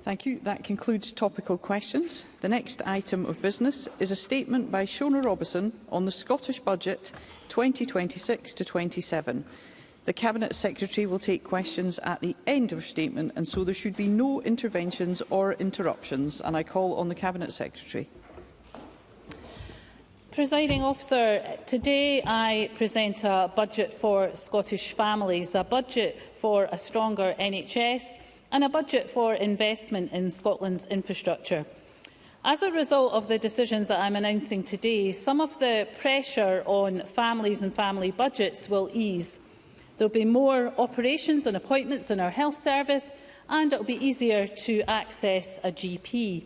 Thank you. That concludes topical questions. The next item of business is a statement by Shona Robertson on the Scottish Budget 2026 to 27. The Cabinet Secretary will take questions at the end of her statement, and so there should be no interventions or interruptions. And I call on the Cabinet Secretary. Presiding Officer, today I present a budget for Scottish families, a budget for a stronger NHS and a budget for investment in Scotland's infrastructure. As a result of the decisions that I am announcing today, some of the pressure on families and family budgets will ease. There will be more operations and appointments in our health service, and it will be easier to access a GP.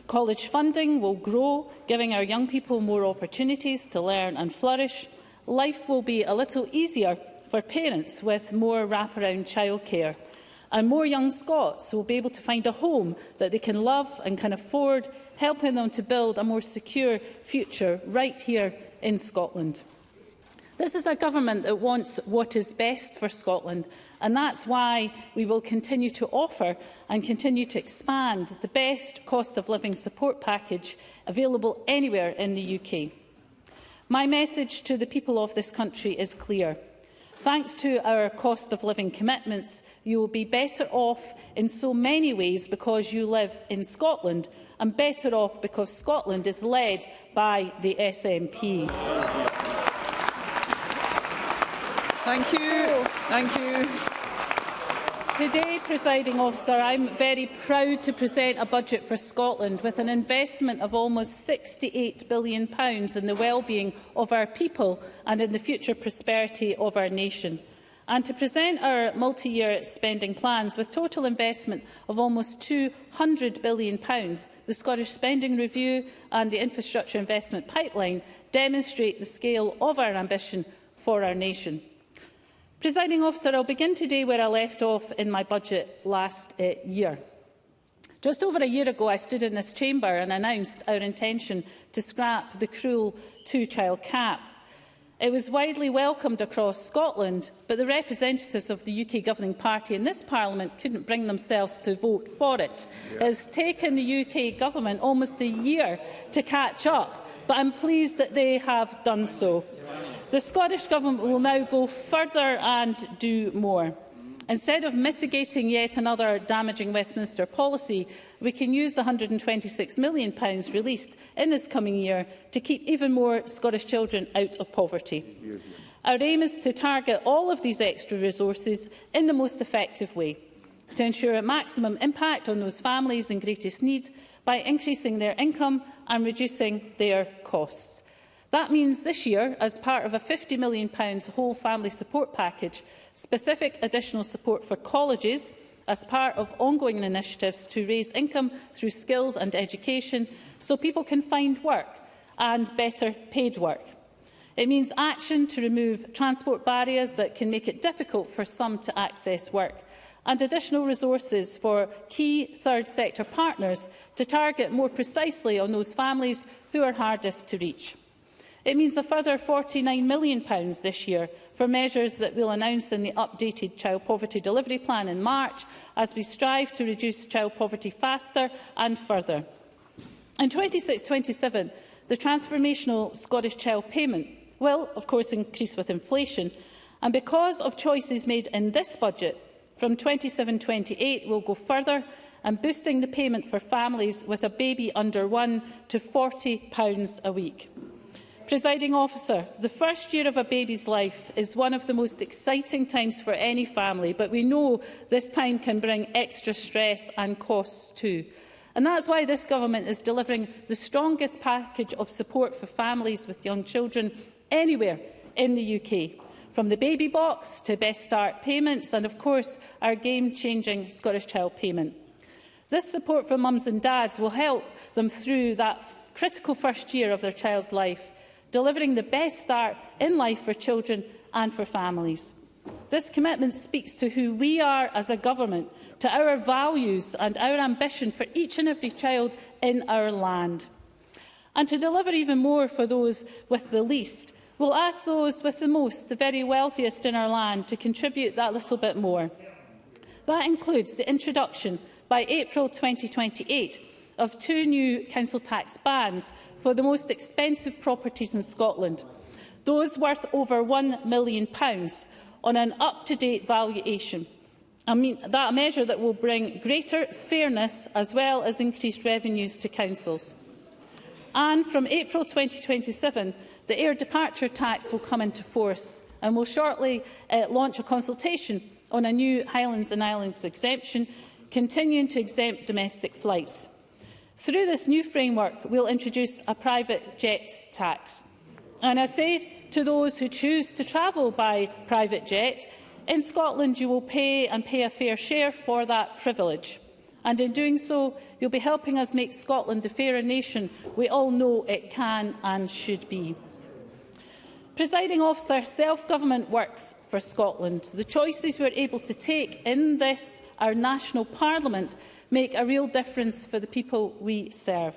College funding will grow, giving our young people more opportunities to learn and flourish. Life will be a little easier for parents with more wraparound childcare. And more young Scots will be able to find a home that they can love and can afford, helping them to build a more secure future right here in Scotland. This is a government that wants what is best for Scotland, and that's why we will continue to offer and continue to expand the best cost of living support package available anywhere in the UK. My message to the people of this country is clear. Thanks to our cost of living commitments, you will be better off in so many ways because you live in Scotland, and better off because Scotland is led by the SNP. Thank you. Thank you. Today, Presiding Officer, I am very proud to present a budget for Scotland with an investment of almost £68 billion in the well-being of our people and in the future prosperity of our nation. And to present our multi-year spending plans with total investment of almost £200 billion, the Scottish Spending Review and the Infrastructure Investment Pipeline demonstrate the scale of our ambition for our nation. Presiding Officer, I will begin today where I left off in my budget last year. Just over a year ago, I stood in this chamber and announced our intention to scrap the cruel two-child cap. It was widely welcomed across Scotland, but the representatives of the UK governing party in this Parliament couldn't bring themselves to vote for it. It has taken the UK government almost a year to catch up, but I am pleased that they have done so. The Scottish Government will now go further and do more. Instead of mitigating yet another damaging Westminster policy, we can use the £126 million released in this coming year to keep even more Scottish children out of poverty. Our aim is to target all of these extra resources in the most effective way, to ensure a maximum impact on those families in greatest need by increasing their income and reducing their costs. That means this year, as part of a £50 million whole family support package, specific additional support for colleges as part of ongoing initiatives to raise income through skills and education so people can find work and better paid work. It means action to remove transport barriers that can make it difficult for some to access work, and additional resources for key third sector partners to target more precisely on those families who are hardest to reach. It means a further £49 million this year for measures that we will announce in the updated Child Poverty Delivery Plan in March, as we strive to reduce child poverty faster and further. In 26-27, the transformational Scottish Child Payment will, of course, increase with inflation, and because of choices made in this budget, from 27-28 will go further and boosting the payment for families with a baby under one to £40 a week. Presiding Officer, the first year of a baby's life is one of the most exciting times for any family, but we know this time can bring extra stress and costs too. And that's why this government is delivering the strongest package of support for families with young children anywhere in the UK, from the baby box to Best Start payments and, of course, our game-changing Scottish Child Payment. This support for mums and dads will help them through that critical first year of their child's life, delivering the best start in life for children and for families. This commitment speaks to who we are as a government, to our values and our ambition for each and every child in our land. And to deliver even more for those with the least, we'll ask those with the most, the very wealthiest in our land, to contribute that little bit more. That includes the introduction by April 2028 of 2 new council tax bands for the most expensive properties in Scotland, those worth over £1 million on an up-to-date valuation. That a measure that will bring greater fairness as well as increased revenues to councils. And from April 2027, the air departure tax will come into force and will shortly launch a consultation on a new Highlands and Islands exemption, continuing to exempt domestic flights. Through this new framework, we will introduce a private jet tax. And I say to those who choose to travel by private jet, in Scotland you will pay a fair share for that privilege. And in doing so, you'll be helping us make Scotland the fairer nation we all know it can and should be. Presiding Officer, self-government works for Scotland. The choices we are able to take in this, our national parliament, make a real difference for the people we serve.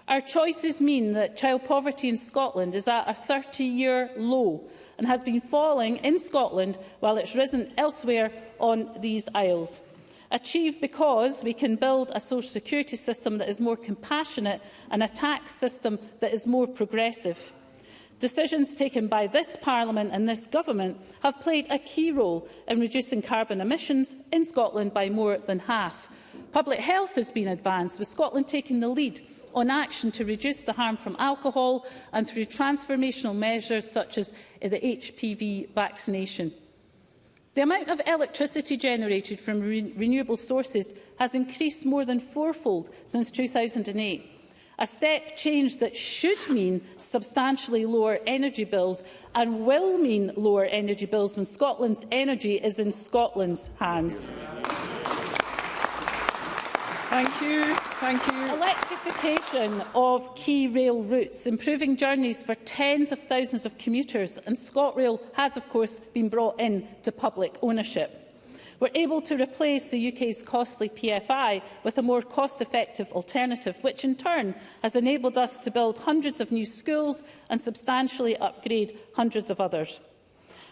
Our choices mean that child poverty in Scotland is at a 30-year low and has been falling in Scotland while it's risen elsewhere on these isles. Achieved because we can build a social security system that is more compassionate and a tax system that is more progressive. Decisions taken by this Parliament and this Government have played a key role in reducing carbon emissions in Scotland by more than half. Public health has been advanced, with Scotland taking the lead on action to reduce the harm from alcohol and through transformational measures such as the HPV vaccination. The amount of electricity generated from renewable sources has increased more than fourfold since 2008, a step change that should mean substantially lower energy bills and will mean lower energy bills when Scotland's energy is in Scotland's hands. Thank you. Thank you. Electrification of key rail routes, improving journeys for tens of thousands of commuters, and ScotRail has, of course, been brought in to public ownership. We're able to replace the UK's costly PFI with a more cost-effective alternative, which in turn has enabled us to build hundreds of new schools and substantially upgrade hundreds of others.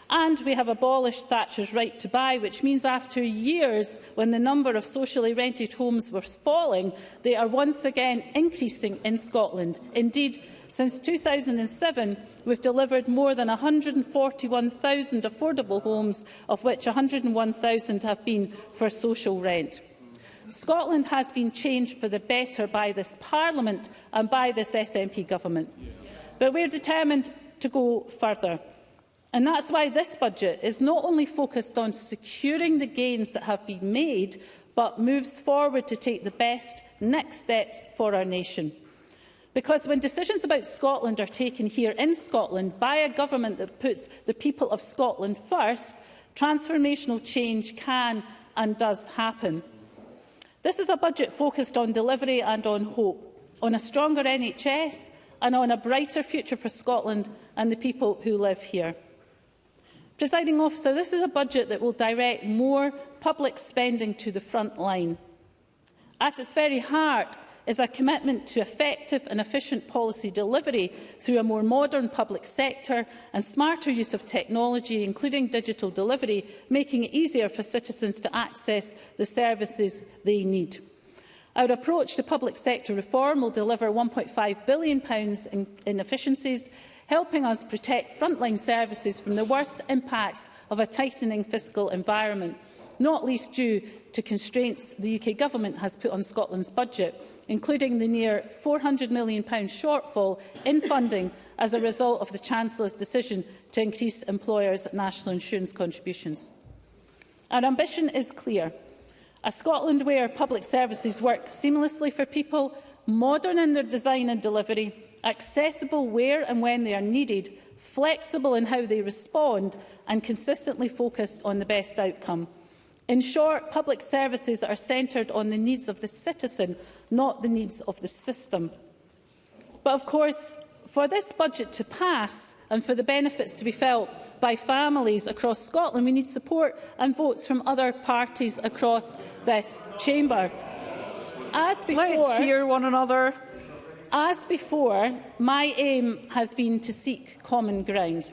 And we have abolished Thatcher's right to buy, which means after years when the number of socially rented homes was falling, they are once again increasing in Scotland. Indeed, since 2007, we've delivered more than 141,000 affordable homes, of which 101,000 have been for social rent. Scotland has been changed for the better by this Parliament and by this SNP government. But we're determined to go further. And that's why this budget is not only focused on securing the gains that have been made, but moves forward to take the best next steps for our nation. Because when decisions about Scotland are taken here in Scotland by a government that puts the people of Scotland first, transformational change can and does happen. This is a budget focused on delivery and on hope, on a stronger NHS and on a brighter future for Scotland and the people who live here. Presiding Officer, this is a budget that will direct more public spending to the front line. At its very heart is a commitment to effective and efficient policy delivery through a more modern public sector and smarter use of technology, including digital delivery, making it easier for citizens to access the services they need. Our approach to public sector reform will deliver £1.5 billion in efficiencies, helping us protect frontline services from the worst impacts of a tightening fiscal environment, not least due to constraints the UK Government has put on Scotland's budget, including the near £400 million shortfall in funding as a result of the Chancellor's decision to increase employers' national insurance contributions. Our ambition is clear: a Scotland where public services work seamlessly for people, modern in their design and delivery, accessible where and when they are needed, flexible in how they respond, and consistently focused on the best outcome. In short, public services are centred on the needs of the citizen, not the needs of the system. But of course, for this budget to pass and for the benefits to be felt by families across Scotland, we need support and votes from other parties across this chamber. As before, let's hear one another. As before, my aim has been to seek common ground.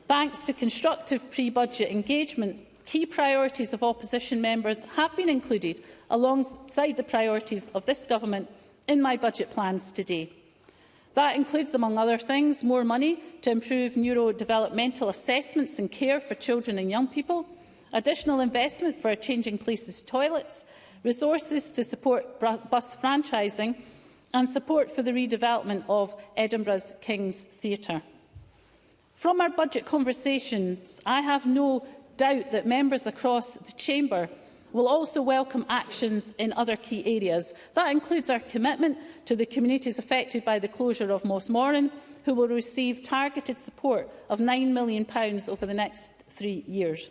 Thanks to constructive pre-budget engagement, key priorities of opposition members have been included alongside the priorities of this government in my budget plans today. That includes, among other things, more money to improve neurodevelopmental assessments and care for children and young people, additional investment for changing places toilets, resources to support bus franchising, and support for the redevelopment of Edinburgh's King's Theatre. From our budget conversations, I have no doubt that members across the Chamber will also welcome actions in other key areas. That includes our commitment to the communities affected by the closure of Mossmoran, who will receive targeted support of £9 million over the next 3 years.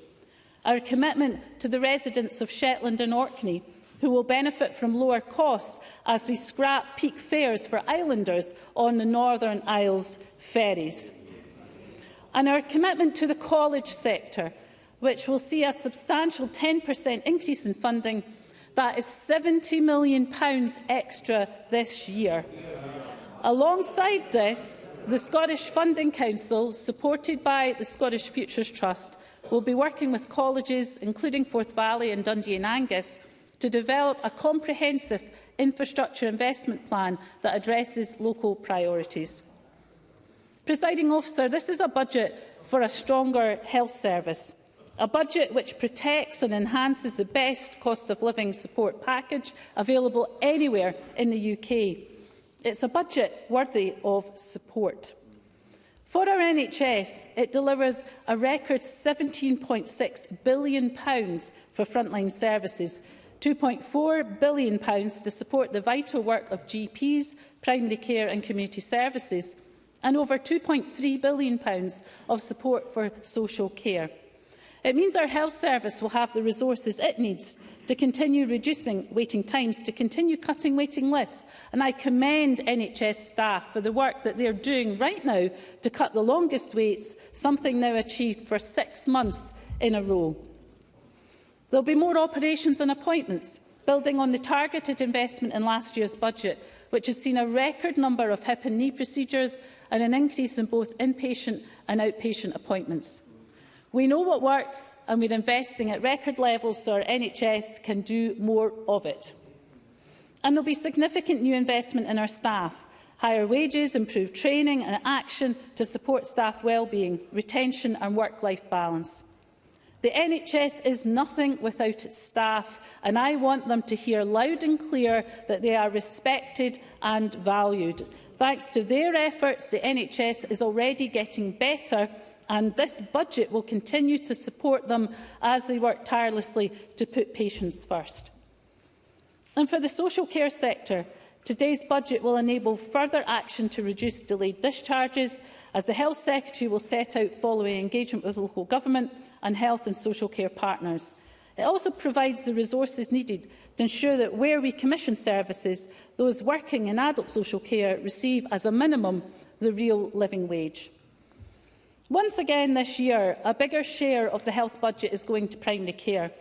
Our commitment to the residents of Shetland and Orkney, who will benefit from lower costs as we scrap peak fares for islanders on the Northern Isles ferries. And our commitment to the college sector, which will see a substantial 10% increase in funding. That is £70 million extra this year. Alongside this, the Scottish Funding Council, supported by the Scottish Futures Trust, will be working with colleges, including Forth Valley and Dundee and Angus, to develop a comprehensive infrastructure investment plan that addresses local priorities. Presiding Officer, this is a budget for a stronger health service, a budget which protects and enhances the best cost of living support package available anywhere in the UK. It's a budget worthy of support. For our NHS, it delivers a record £17.6 billion for frontline services, £2.4 billion to support the vital work of GPs, primary care and community services, and over £2.3 billion of support for social care. It means our health service will have the resources it needs to continue reducing waiting times, to continue cutting waiting lists, and I commend NHS staff for the work that they are doing right now to cut the longest waits, something now achieved for 6 months in a row. There will be more operations and appointments, building on the targeted investment in last year's budget, which has seen a record number of hip and knee procedures and an increase in both inpatient and outpatient appointments. We know what works, and we're investing at record levels so our NHS can do more of it. And there will be significant new investment in our staff, higher wages, improved training and action to support staff well-being, retention and work-life balance. The NHS is nothing without its staff, and I want them to hear loud and clear that they are respected and valued. Thanks to their efforts, the NHS is already getting better, and this budget will continue to support them as they work tirelessly to put patients first. And for the social care sector, today's budget will enable further action to reduce delayed discharges, as the Health Secretary will set out following engagement with local government and health and social care partners. It also provides the resources needed to ensure that where we commission services, those working in adult social care receive as a minimum the real living wage. Once again this year, a bigger share of the health budget is going to primary care.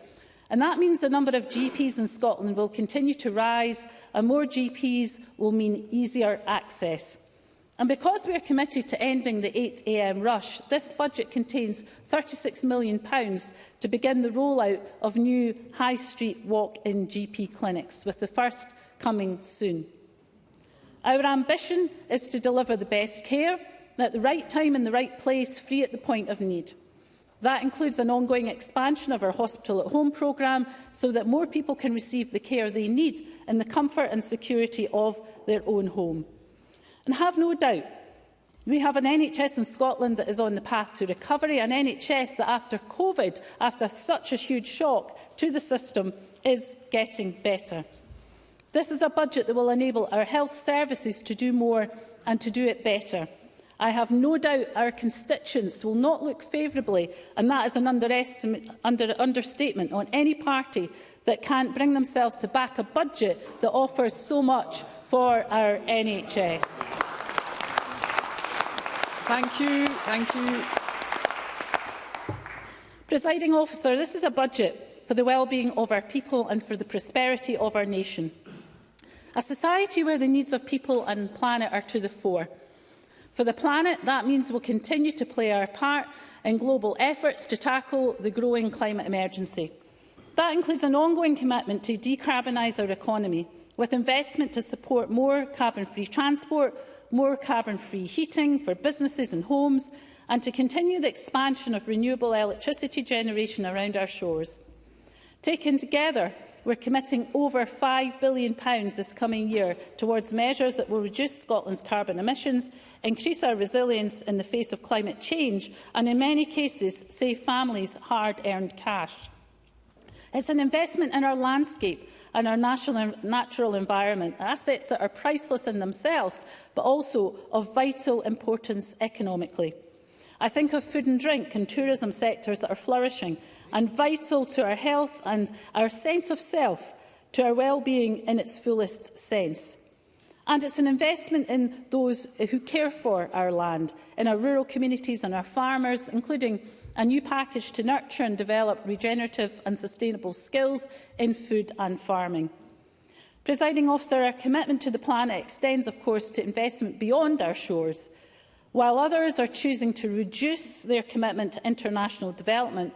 And that means the number of GPs in Scotland will continue to rise, and more GPs will mean easier access. And because we are committed to ending the 8 a.m. rush, this budget contains £36 million to begin the rollout of new high street walk-in GP clinics, with the first coming soon. Our ambition is to deliver the best care, at the right time in the right place, free at the point of need. That includes an ongoing expansion of our Hospital at Home programme so that more people can receive the care they need in the comfort and security of their own home. And have no doubt, we have an NHS in Scotland that is on the path to recovery, an NHS that after COVID, after such a huge shock to the system, is getting better. This is a budget that will enable our health services to do more and to do it better. I have no doubt our constituents will not look favourably, and that is an understatement on any party that can't bring themselves to back a budget that offers so much for our NHS. Thank you. Thank you. Presiding Officer, this is a budget for the well-being of our people and for the prosperity of our nation. A society where the needs of people and planet are to the fore. For the planet, that means we'll continue to play our part in global efforts to tackle the growing climate emergency. That includes an ongoing commitment to decarbonise our economy, with investment to support more carbon-free transport, more carbon-free heating for businesses and homes, and to continue the expansion of renewable electricity generation around our shores. Taken together, we're committing over £5 billion this coming year towards measures that will reduce Scotland's carbon emissions, increase our resilience in the face of climate change, and in many cases save families hard-earned cash. It's an investment in our landscape and our natural environment, assets that are priceless in themselves, but also of vital importance economically. I think of food and drink and tourism sectors that are flourishing and vital to our health and our sense of self, to our well-being in its fullest sense. And it's an investment in those who care for our land, in our rural communities and our farmers, including a new package to nurture and develop regenerative and sustainable skills in food and farming. Presiding Officer, our commitment to the planet extends, of course, to investment beyond our shores. While others are choosing to reduce their commitment to international development,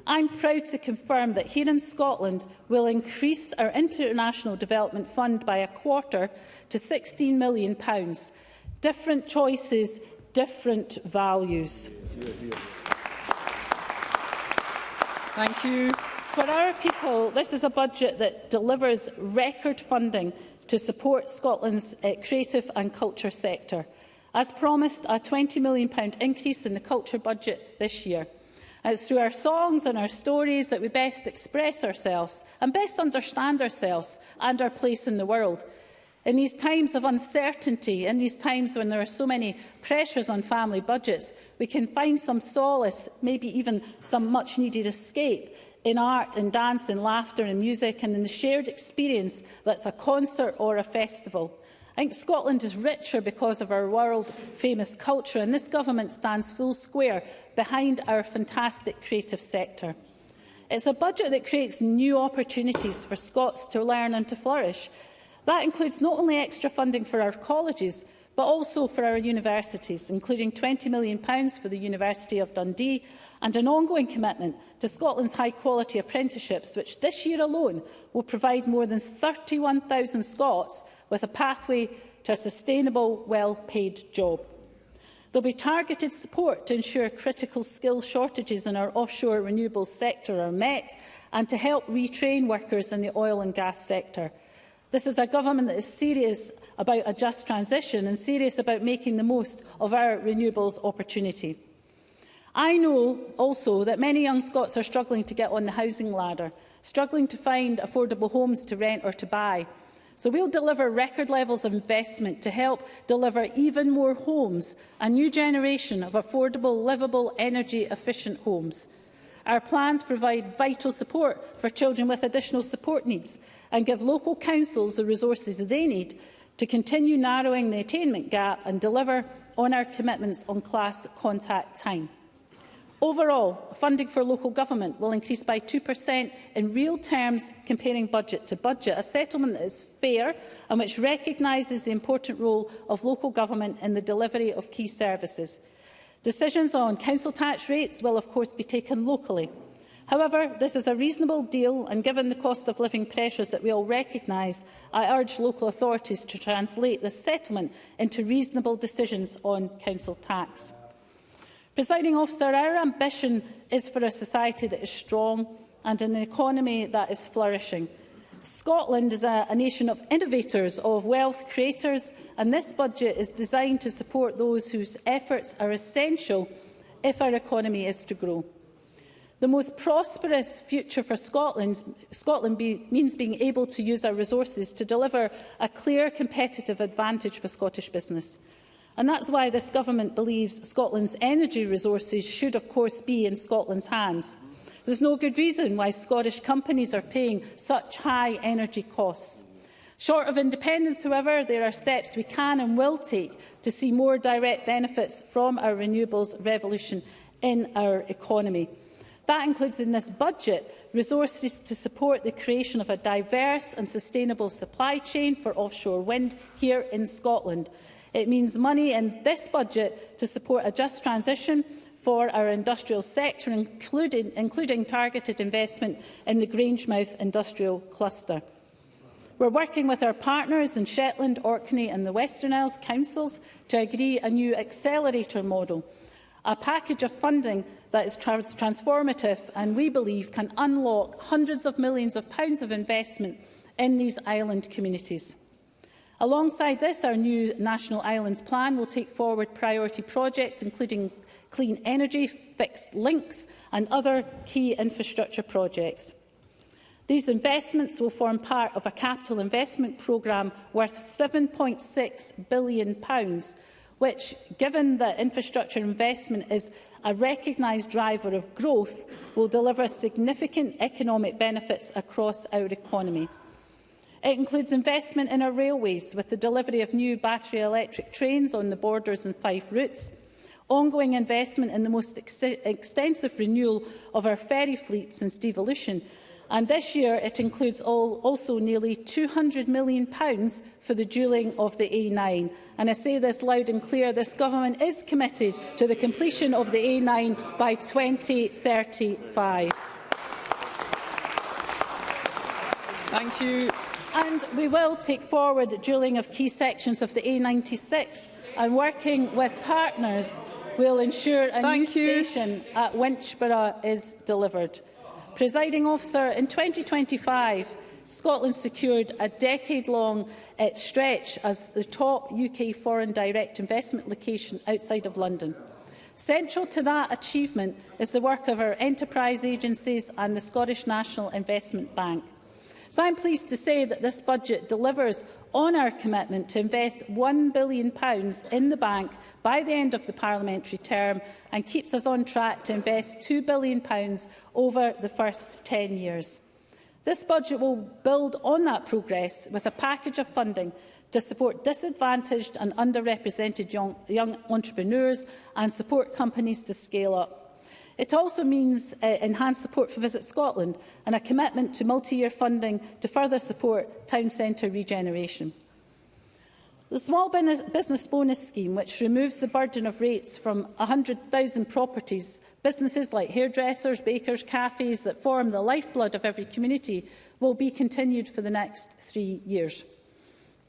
I'm proud to confirm that here in Scotland we'll increase our International Development Fund by a quarter to £16 million. Different choices, different values. Thank you. For our people, this is a budget that delivers record funding to support Scotland's creative and culture sector. As promised, a £20 million increase in the culture budget this year. It's through our songs and our stories that we best express ourselves and best understand ourselves and our place in the world. In these times of uncertainty, in these times when there are so many pressures on family budgets, we can find some solace, maybe even some much-needed escape, in art and dance and laughter and music, and in the shared experience that's a concert or a festival. I think Scotland is richer because of our world-famous culture, and this government stands full square behind our fantastic creative sector. It's a budget that creates new opportunities for Scots to learn and to flourish. That includes not only extra funding for our colleges, but also for our universities, including £20 million for the University of Dundee, and an ongoing commitment to Scotland's high-quality apprenticeships, which this year alone will provide more than 31,000 Scots with a pathway to a sustainable, well-paid job. There will be targeted support to ensure critical skills shortages in our offshore renewables sector are met, and to help retrain workers in the oil and gas sector. This is a government that is serious about a just transition and serious about making the most of our renewables opportunity. I know also that many young Scots are struggling to get on the housing ladder, struggling to find affordable homes to rent or to buy. So we'll deliver record levels of investment to help deliver even more homes, a new generation of affordable, livable, energy-efficient homes. Our plans provide vital support for children with additional support needs and give local councils the resources that they need to continue narrowing the attainment gap and deliver on our commitments on class contact time. Overall, funding for local government will increase by 2% in real terms comparing budget to budget, a settlement that is fair and which recognises the important role of local government in the delivery of key services. Decisions on council tax rates will of course be taken locally. However, this is a reasonable deal, and given the cost of living pressures that we all recognise, I urge local authorities to translate this settlement into reasonable decisions on council tax. Presiding Officer, our ambition is for a society that is strong and an economy that is flourishing. Scotland is a nation of innovators, of wealth creators, and this budget is designed to support those whose efforts are essential if our economy is to grow. The most prosperous future for Scotland means being able to use our resources to deliver a clear competitive advantage for Scottish business. And that's why this government believes Scotland's energy resources should, of course, be in Scotland's hands. There's no good reason why Scottish companies are paying such high energy costs. Short of independence, however, there are steps we can and will take to see more direct benefits from our renewables revolution in our economy. That includes in this budget resources to support the creation of a diverse and sustainable supply chain for offshore wind here in Scotland. It means money in this budget to support a just transition for our industrial sector, including targeted investment in the Grangemouth industrial cluster. We're working with our partners in Shetland, Orkney and the Western Isles Councils to agree a new accelerator model, a package of funding that is transformative and we believe can unlock hundreds of millions of pounds of investment in these island communities. Alongside this, our new National Islands Plan will take forward priority projects including clean energy, fixed links and other key infrastructure projects. These investments will form part of a capital investment programme worth £7.6 billion, which, given that infrastructure investment is a recognised driver of growth, will deliver significant economic benefits across our economy. It includes investment in our railways, with the delivery of new battery electric trains on the Borders and Fife routes, ongoing investment in the most extensive renewal of our ferry fleet since devolution, and this year it includes also nearly £200 million for the dualling of the A9. And I say this loud and clear, this government is committed to the completion of the A9 by 2035. Thank you. And we will take forward dualling of key sections of the A96, and working with partners will ensure a new station at Winchborough is delivered. Presiding officer, in 2025, Scotland secured a decade-long stretch as the top UK foreign direct investment location outside of London. Central to that achievement is the work of our enterprise agencies and the Scottish National Investment Bank. So I am pleased to say that this budget delivers on our commitment to invest £1 billion in the bank by the end of the parliamentary term and keeps us on track to invest £2 billion over the first 10 years. This budget will build on that progress with a package of funding to support disadvantaged and underrepresented young entrepreneurs and support companies to scale up. It also means enhanced support for Visit Scotland and a commitment to multi-year funding to further support town centre regeneration. The Small Business Bonus Scheme, which removes the burden of rates from 100,000 properties, businesses like hairdressers, bakers, cafes that form the lifeblood of every community, will be continued for the next 3 years.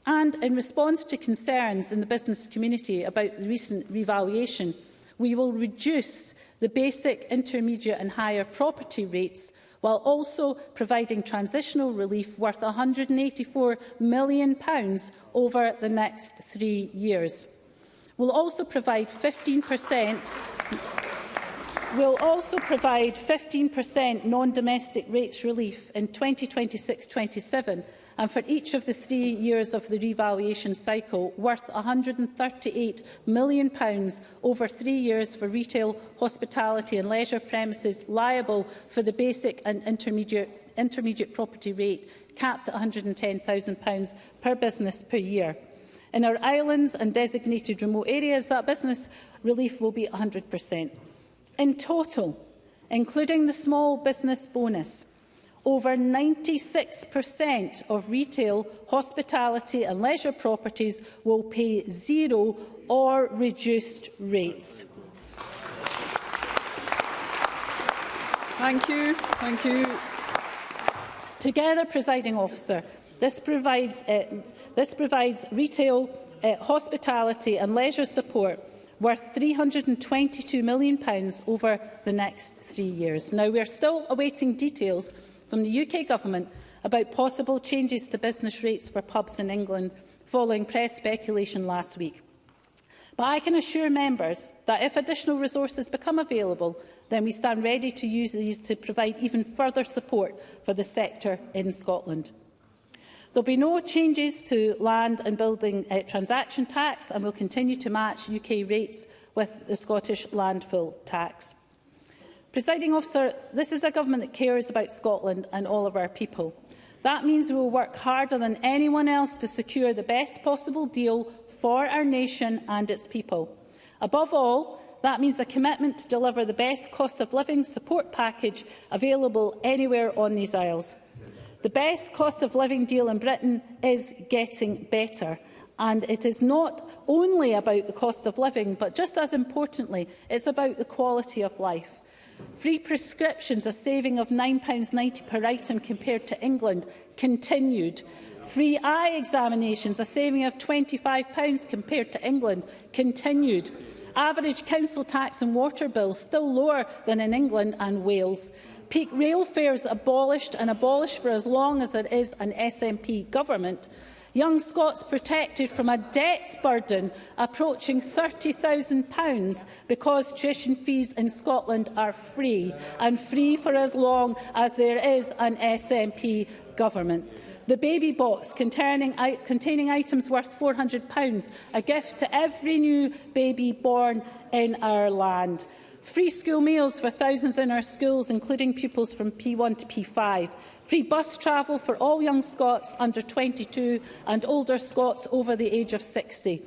And in response to concerns in the business community about the recent revaluation, we will reduce the basic, intermediate and higher property rates, while also providing transitional relief worth £184 million over the next 3 years. We'll also provide 15% non-domestic rates relief in 2026-27, and for each of the 3 years of the revaluation cycle, worth £138 million over 3 years for retail, hospitality and leisure premises liable for the basic and intermediate property rate, capped at £110,000 per business per year. In our islands and designated remote areas, that business relief will be 100%. In total, including the small business bonus, over 96% of retail, hospitality and leisure properties will pay zero or reduced rates. Thank you. Thank you. Together, Presiding Officer, this provides retail, hospitality and leisure support worth £322 million over the next 3 years. Now, we are still awaiting details from the UK Government about possible changes to business rates for pubs in England following press speculation last week. But I can assure members that if additional resources become available, then we stand ready to use these to provide even further support for the sector in Scotland. There will be no changes to land and building transaction tax, and will continue to match UK rates with the Scottish landfill tax. Presiding Officer, this is a government that cares about Scotland and all of our people. That means we will work harder than anyone else to secure the best possible deal for our nation and its people. Above all, that means a commitment to deliver the best cost of living support package available anywhere on these isles. The best cost of living deal in Britain is getting better, And it is not only about the cost of living, but just as importantly, it's about the quality of life. Free prescriptions, a saving of £9.90 per item compared to England, continued. Free eye examinations, a saving of £25 compared to England, continued. Average council tax and water bills still lower than in England and Wales. Peak rail fares abolished, and abolished for as long as there is an SNP government. Young Scots protected from a debt burden approaching £30,000 because tuition fees in Scotland are free, and free for as long as there is an SNP government. The baby box containing items worth £400, a gift to every new baby born in our land. Free school meals for thousands in our schools, including pupils from P1 to P5. Free bus travel for all young Scots under 22 and older Scots over the age of 60.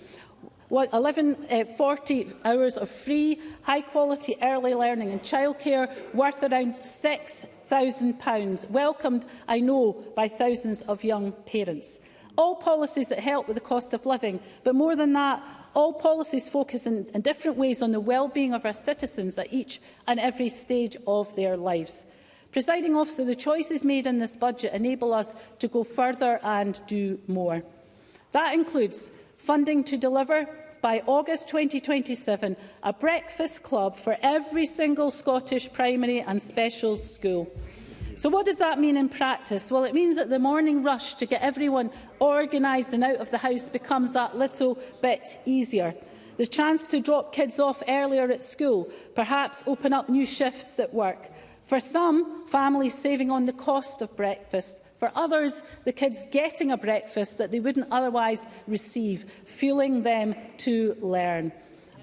40 hours of free, high-quality early learning and childcare worth around £6,000, welcomed, I know, by thousands of young parents. All policies that help with the cost of living, but more than that, all policies focus in different ways on the well-being of our citizens at each and every stage of their lives. Presiding Officer, the choices made in this budget enable us to go further and do more. That includes funding to deliver, by August 2027, a breakfast club for every single Scottish primary and special school. So what does that mean in practice? Well, it means that the morning rush to get everyone organised and out of the house becomes that little bit easier. The chance to drop kids off earlier at school, perhaps open up new shifts at work. For some, families saving on the cost of breakfast. For others, the kids getting a breakfast that they wouldn't otherwise receive, fueling them to learn.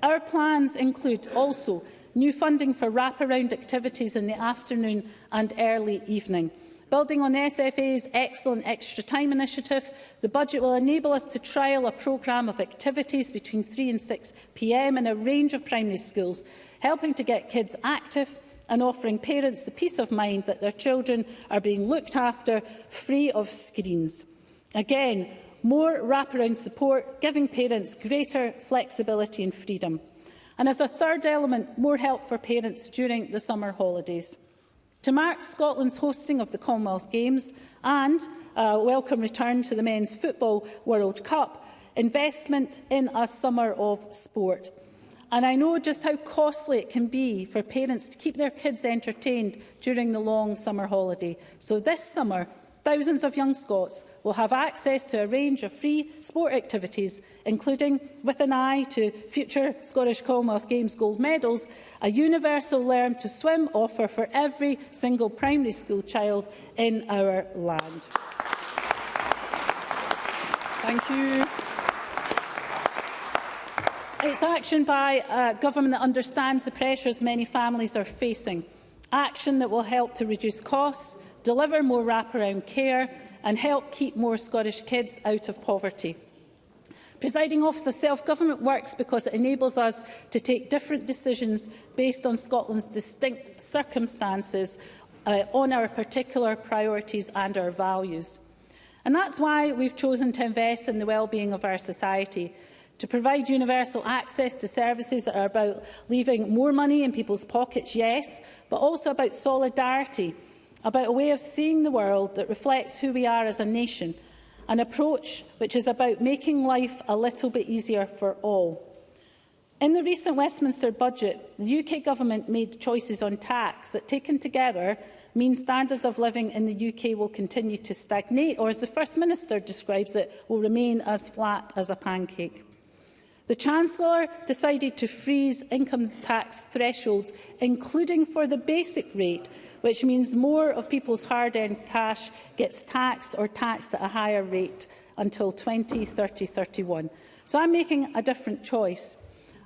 Our plans include also new funding for wraparound activities in the afternoon and early evening. Building on the SFA's excellent Extra Time initiative, the budget will enable us to trial a programme of activities between 3 and 6 p.m. in a range of primary schools, helping to get kids active and offering parents the peace of mind that their children are being looked after free of screens. Again, more wraparound support, giving parents greater flexibility and freedom. And as a third element, more help for parents during the summer holidays. To mark Scotland's hosting of the Commonwealth Games and a welcome return to the Men's Football World Cup, investment in a summer of sport. And I know just how costly it can be for parents to keep their kids entertained during the long summer holiday. So this summer, thousands of young Scots will have access to a range of free sport activities, including, with an eye to future Scottish Commonwealth Games gold medals, a universal Learn to Swim offer for every single primary school child in our land. Thank you. It's action by a government that understands the pressures many families are facing. Action that will help to reduce costs, deliver more wraparound care and help keep more Scottish kids out of poverty. Presiding Officer, self-government works because it enables us to take different decisions based on Scotland's distinct circumstances, on our particular priorities and our values. And that's why we've chosen to invest in the well-being of our society, to provide universal access to services that are about leaving more money in people's pockets, yes, but also about solidarity, about a way of seeing the world that reflects who we are as a nation, an approach which is about making life a little bit easier for all. In the recent Westminster budget, the UK Government made choices on tax that, taken together, mean standards of living in the UK will continue to stagnate, or as the First Minister describes it, will remain as flat as a pancake. The Chancellor decided to freeze income tax thresholds, including for the basic rate, which means more of people's hard-earned cash gets taxed or taxed at a higher rate until 2030-31. So I'm making a different choice.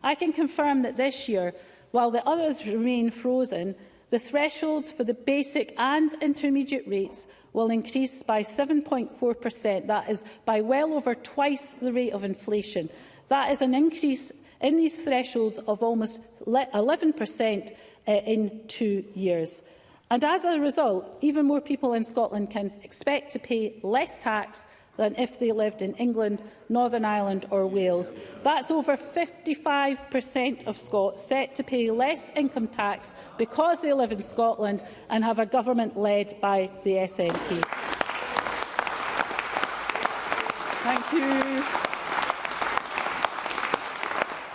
I can confirm that this year, while the others remain frozen, the thresholds for the basic and intermediate rates will increase by 7.4%. That is by well over twice the rate of inflation. That is an increase in these thresholds of almost 11% in 2 years. And as a result, even more people in Scotland can expect to pay less tax than if they lived in England, Northern Ireland or Wales. That's over 55% of Scots set to pay less income tax because they live in Scotland and have a government led by the SNP. Thank you.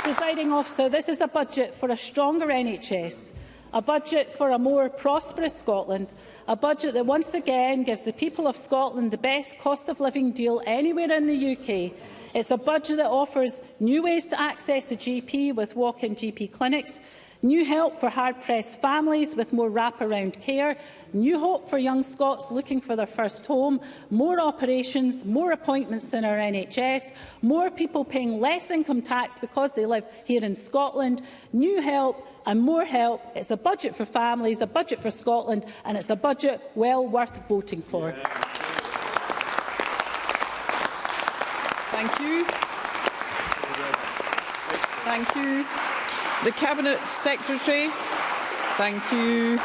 Presiding Officer, this is a budget for a stronger NHS, a budget for a more prosperous Scotland, a budget that once again gives the people of Scotland the best cost of living deal anywhere in the UK. It's a budget that offers new ways to access a GP with walk-in GP clinics, new help for hard-pressed families with more wraparound care, new hope for young Scots looking for their first home, more operations, more appointments in our NHS, more people paying less income tax because they live here in Scotland, new help and more help. It's a budget for families, a budget for Scotland, and it's a budget well worth voting for. Thank you. Thank you. The Cabinet Secretary. Thank you.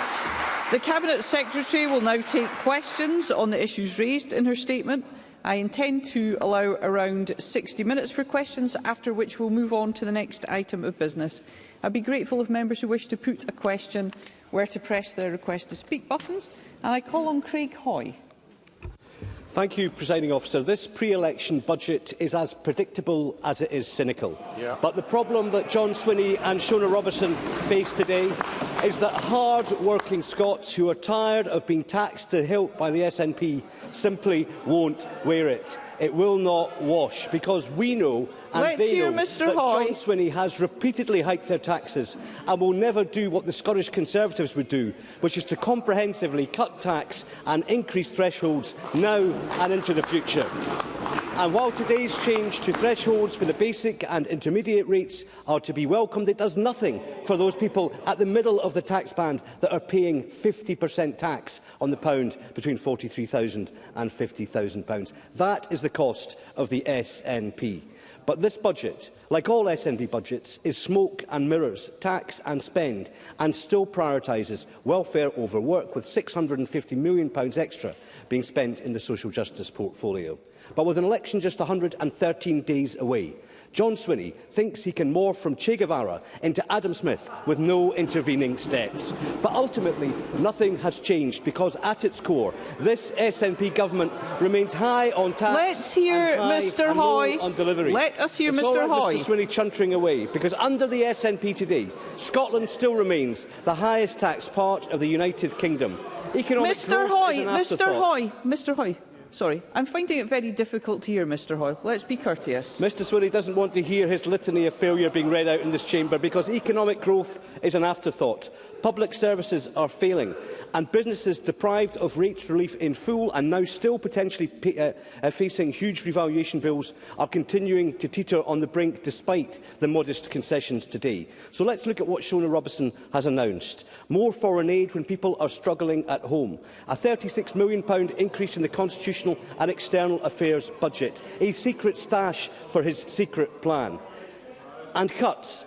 The Cabinet Secretary will now take questions on the issues raised in her statement. I intend to allow around 60 minutes for questions, after which we'll move on to the next item of business. I'd be grateful if members who wish to put a question were to press their request to speak buttons. And I call on Craig Hoy. Thank you, Presiding Officer. This pre-election budget is as predictable as it is cynical. But the problem that John Swinney and Shona Robertson face today is that hard-working Scots who are tired of being taxed to help by the SNP simply won't wear it. It will not wash, because we know and they know that John Swinney has repeatedly hiked their taxes and will never do what the Scottish Conservatives would do, which is to comprehensively cut tax and increase thresholds now and into the future. And while today's change to thresholds for the basic and intermediate rates are to be welcomed, it does nothing for those people at the middle of the tax band that are paying 50% tax on the pound between £43,000 and £50,000. That is the cost of the SNP. But this budget, like all SNP budgets, is smoke and mirrors, tax and spend, and still prioritises welfare over work, with £650 million extra being spent in the social justice portfolio. But with an election just 113 days away, John Swinney thinks he can morph from Che Guevara into Adam Smith with no intervening steps. But ultimately, nothing has changed, because at its core, this SNP government remains high on tax. Let's hear Mr. Hoy. On delivery. Let us hear Mr. Hoy. Mr. Swinney chuntering away, because under the SNP today, Scotland still remains the highest tax part of the United Kingdom. Mr. Hoy. Sorry, I'm finding it very difficult to hear, Mr. Hoyle. Let's be courteous. Mr. Swinney doesn't want to hear his litany of failure being read out in this chamber, because economic growth is an afterthought. Public services are failing, and businesses deprived of rates relief in full and now still potentially facing huge revaluation bills are continuing to teeter on the brink despite the modest concessions today. So let's look at what Shona Robertson has announced. More foreign aid when people are struggling at home. A £36 million increase in the Constitutional and External Affairs budget. A secret stash for his secret plan. And cuts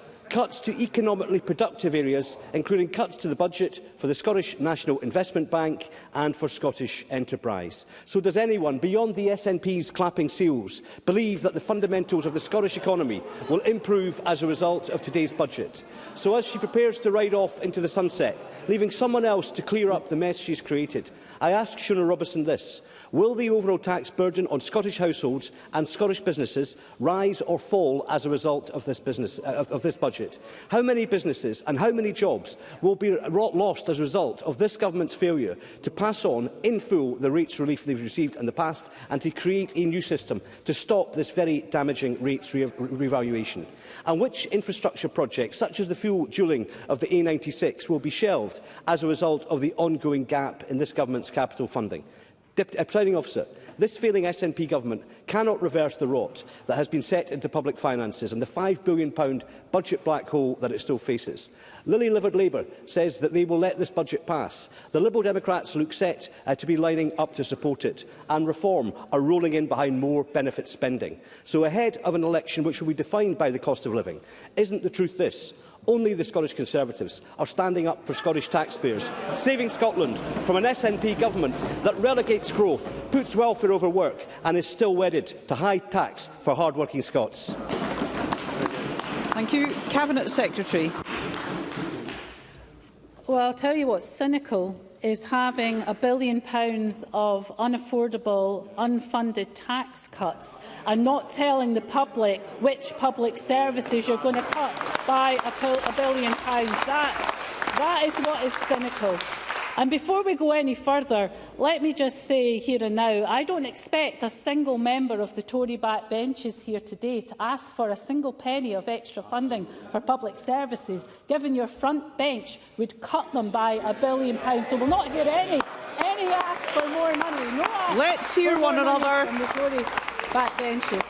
to economically productive areas, including cuts to the budget for the Scottish National Investment Bank and for Scottish enterprise. So does anyone, beyond the SNP's clapping seals, believe that the fundamentals of the Scottish economy will improve as a result of today's budget? So as she prepares to ride off into the sunset, leaving someone else to clear up the mess she's created, I ask Shona Robertson this. Will the overall tax burden on Scottish households and Scottish businesses rise or fall as a result of this budget? How many businesses and how many jobs will be lost as a result of this government's failure to pass on in full the rates relief they've received in the past and to create a new system to stop this very damaging rates revaluation? And which infrastructure projects, such as the fuel dualling of the A96, will be shelved as a result of the ongoing gap in this government's capital funding? Presiding Officer, this failing SNP government cannot reverse the rot that has been set into public finances and the £5 billion budget black hole that it still faces. Lily-livered Labour says that they will let this budget pass. The Liberal Democrats look set to be lining up to support it, and Reform are rolling in behind more benefit spending. So ahead of an election which will be defined by the cost of living, isn't the truth this? Only the Scottish Conservatives are standing up for Scottish taxpayers, saving Scotland from an SNP government that relegates growth, puts welfare over work and is still wedded to high tax for hard-working Scots. Thank you. Cabinet Secretary. Well, I'll tell you what's cynical is having £1 billion of unaffordable, unfunded tax cuts and not telling the public which public services you're going to cut by £1 billion. That is what is cynical. And before we go any further, let me just say here and now, I don't expect a single member of the Tory backbenches here today to ask for a single penny of extra funding for public services, given your front bench would cut them by £1 billion. So we'll not hear any ask for more money. No ask. Let's hear one another from the Tory backbenches.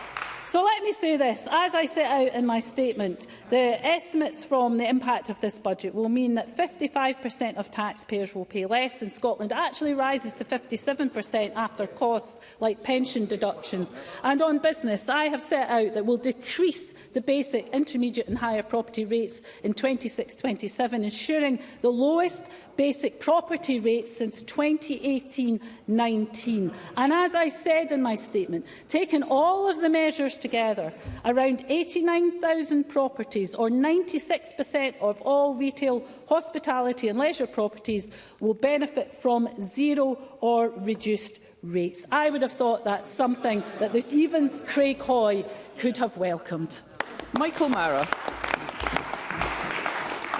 So let me say this. As I set out in my statement, the estimates from the impact of this budget will mean that 55% of taxpayers will pay less in Scotland. It actually rises to 57% after costs like pension deductions. And on business, I have set out that we'll decrease the basic, intermediate and higher property rates in 26-27, ensuring the lowest basic property rates since 2018-19. And as I said in my statement, taking all of the measures together, around 89,000 properties, or 96% of all retail, hospitality and leisure properties, will benefit from zero or reduced rates. I would have thought that's something that even Craig Hoy could have welcomed. Michael Mara.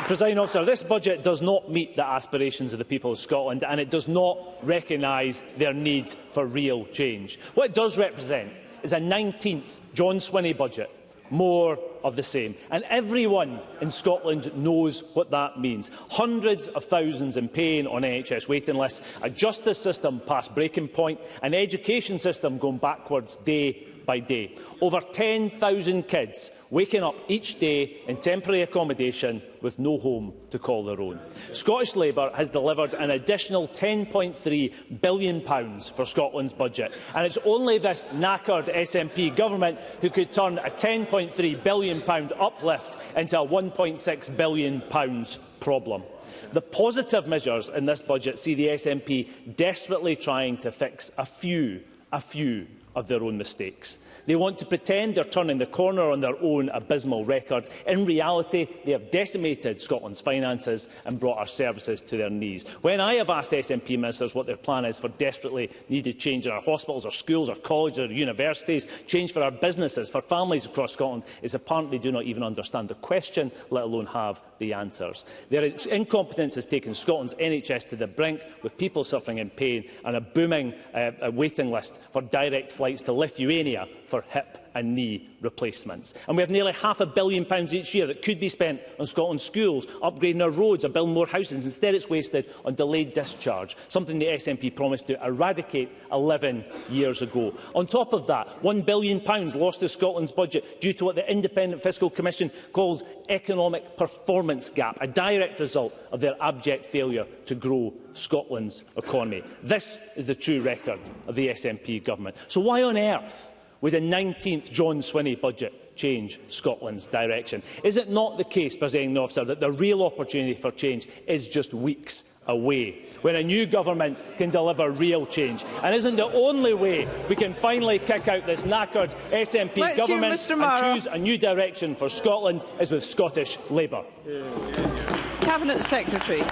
Presiding Officer, this budget does not meet the aspirations of the people of Scotland, and it does not recognise their need for real change. What it does represent is a 19th John Swinney budget, more of the same. And everyone in Scotland knows what that means. Hundreds of thousands in pain on NHS waiting lists, a justice system past breaking point, an education system going backwards day by day. Over 10,000 kids waking up each day in temporary accommodation with no home to call their own. Scottish Labour has delivered an additional £10.3 billion for Scotland's budget, and it's only this knackered SNP government who could turn a £10.3 billion uplift into a £1.6 billion problem. The positive measures in this budget see the SNP desperately trying to fix a few of their own mistakes. They want to pretend they're turning the corner on their own abysmal record. In reality, they have decimated Scotland's finances and brought our services to their knees. When I have asked SNP ministers what their plan is for desperately needed change in our hospitals, our schools, our colleges, our universities, change for our businesses, for families across Scotland, it's apparent they do not even understand the question, let alone have the answers. Their incompetence has taken Scotland's NHS to the brink, with people suffering in pain and a booming waiting list for direct flights to Lithuania for hip and knee replacements. And we have nearly £500 million each year that could be spent on Scotland's schools, upgrading our roads or building more houses. Instead, it's wasted on delayed discharge, something the SNP promised to eradicate 11 years ago. On top of that, £1 billion lost to Scotland's budget due to what the Independent Fiscal Commission calls economic performance gap, a direct result of their abject failure to grow Scotland's economy. This is the true record of the SNP government. So why on earth would a 19th John Swinney budget change Scotland's direction? Is it not the case, Presiding Officer, that the real opportunity for change is just weeks away, when a new government can deliver real change? And isn't the only way we can finally kick out this knackered SNP government and choose a new direction for Scotland is with Scottish Labour? Cabinet Secretary.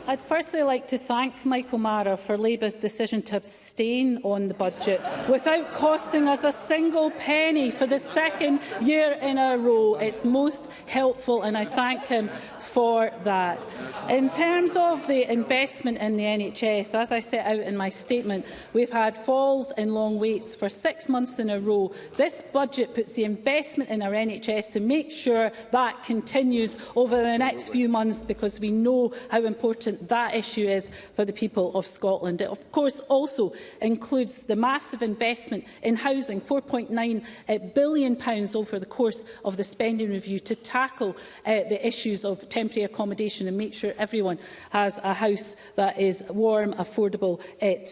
I'd firstly like to thank Michael Mara for Labour's decision to abstain on the budget without costing us a single penny for the second year in a row. It's most helpful, and I thank him for that. In terms of the investment in the NHS, as I set out in my statement, we've had falls in long waits for 6 months in a row. This budget puts the investment in our NHS to make sure that continues over the next few months, because we know how important that issue is for the people of Scotland. It, of course, also includes the massive investment in housing, £4.9 billion over the course of the spending review to tackle the issues of temporary accommodation and make sure everyone has a house that is warm, affordable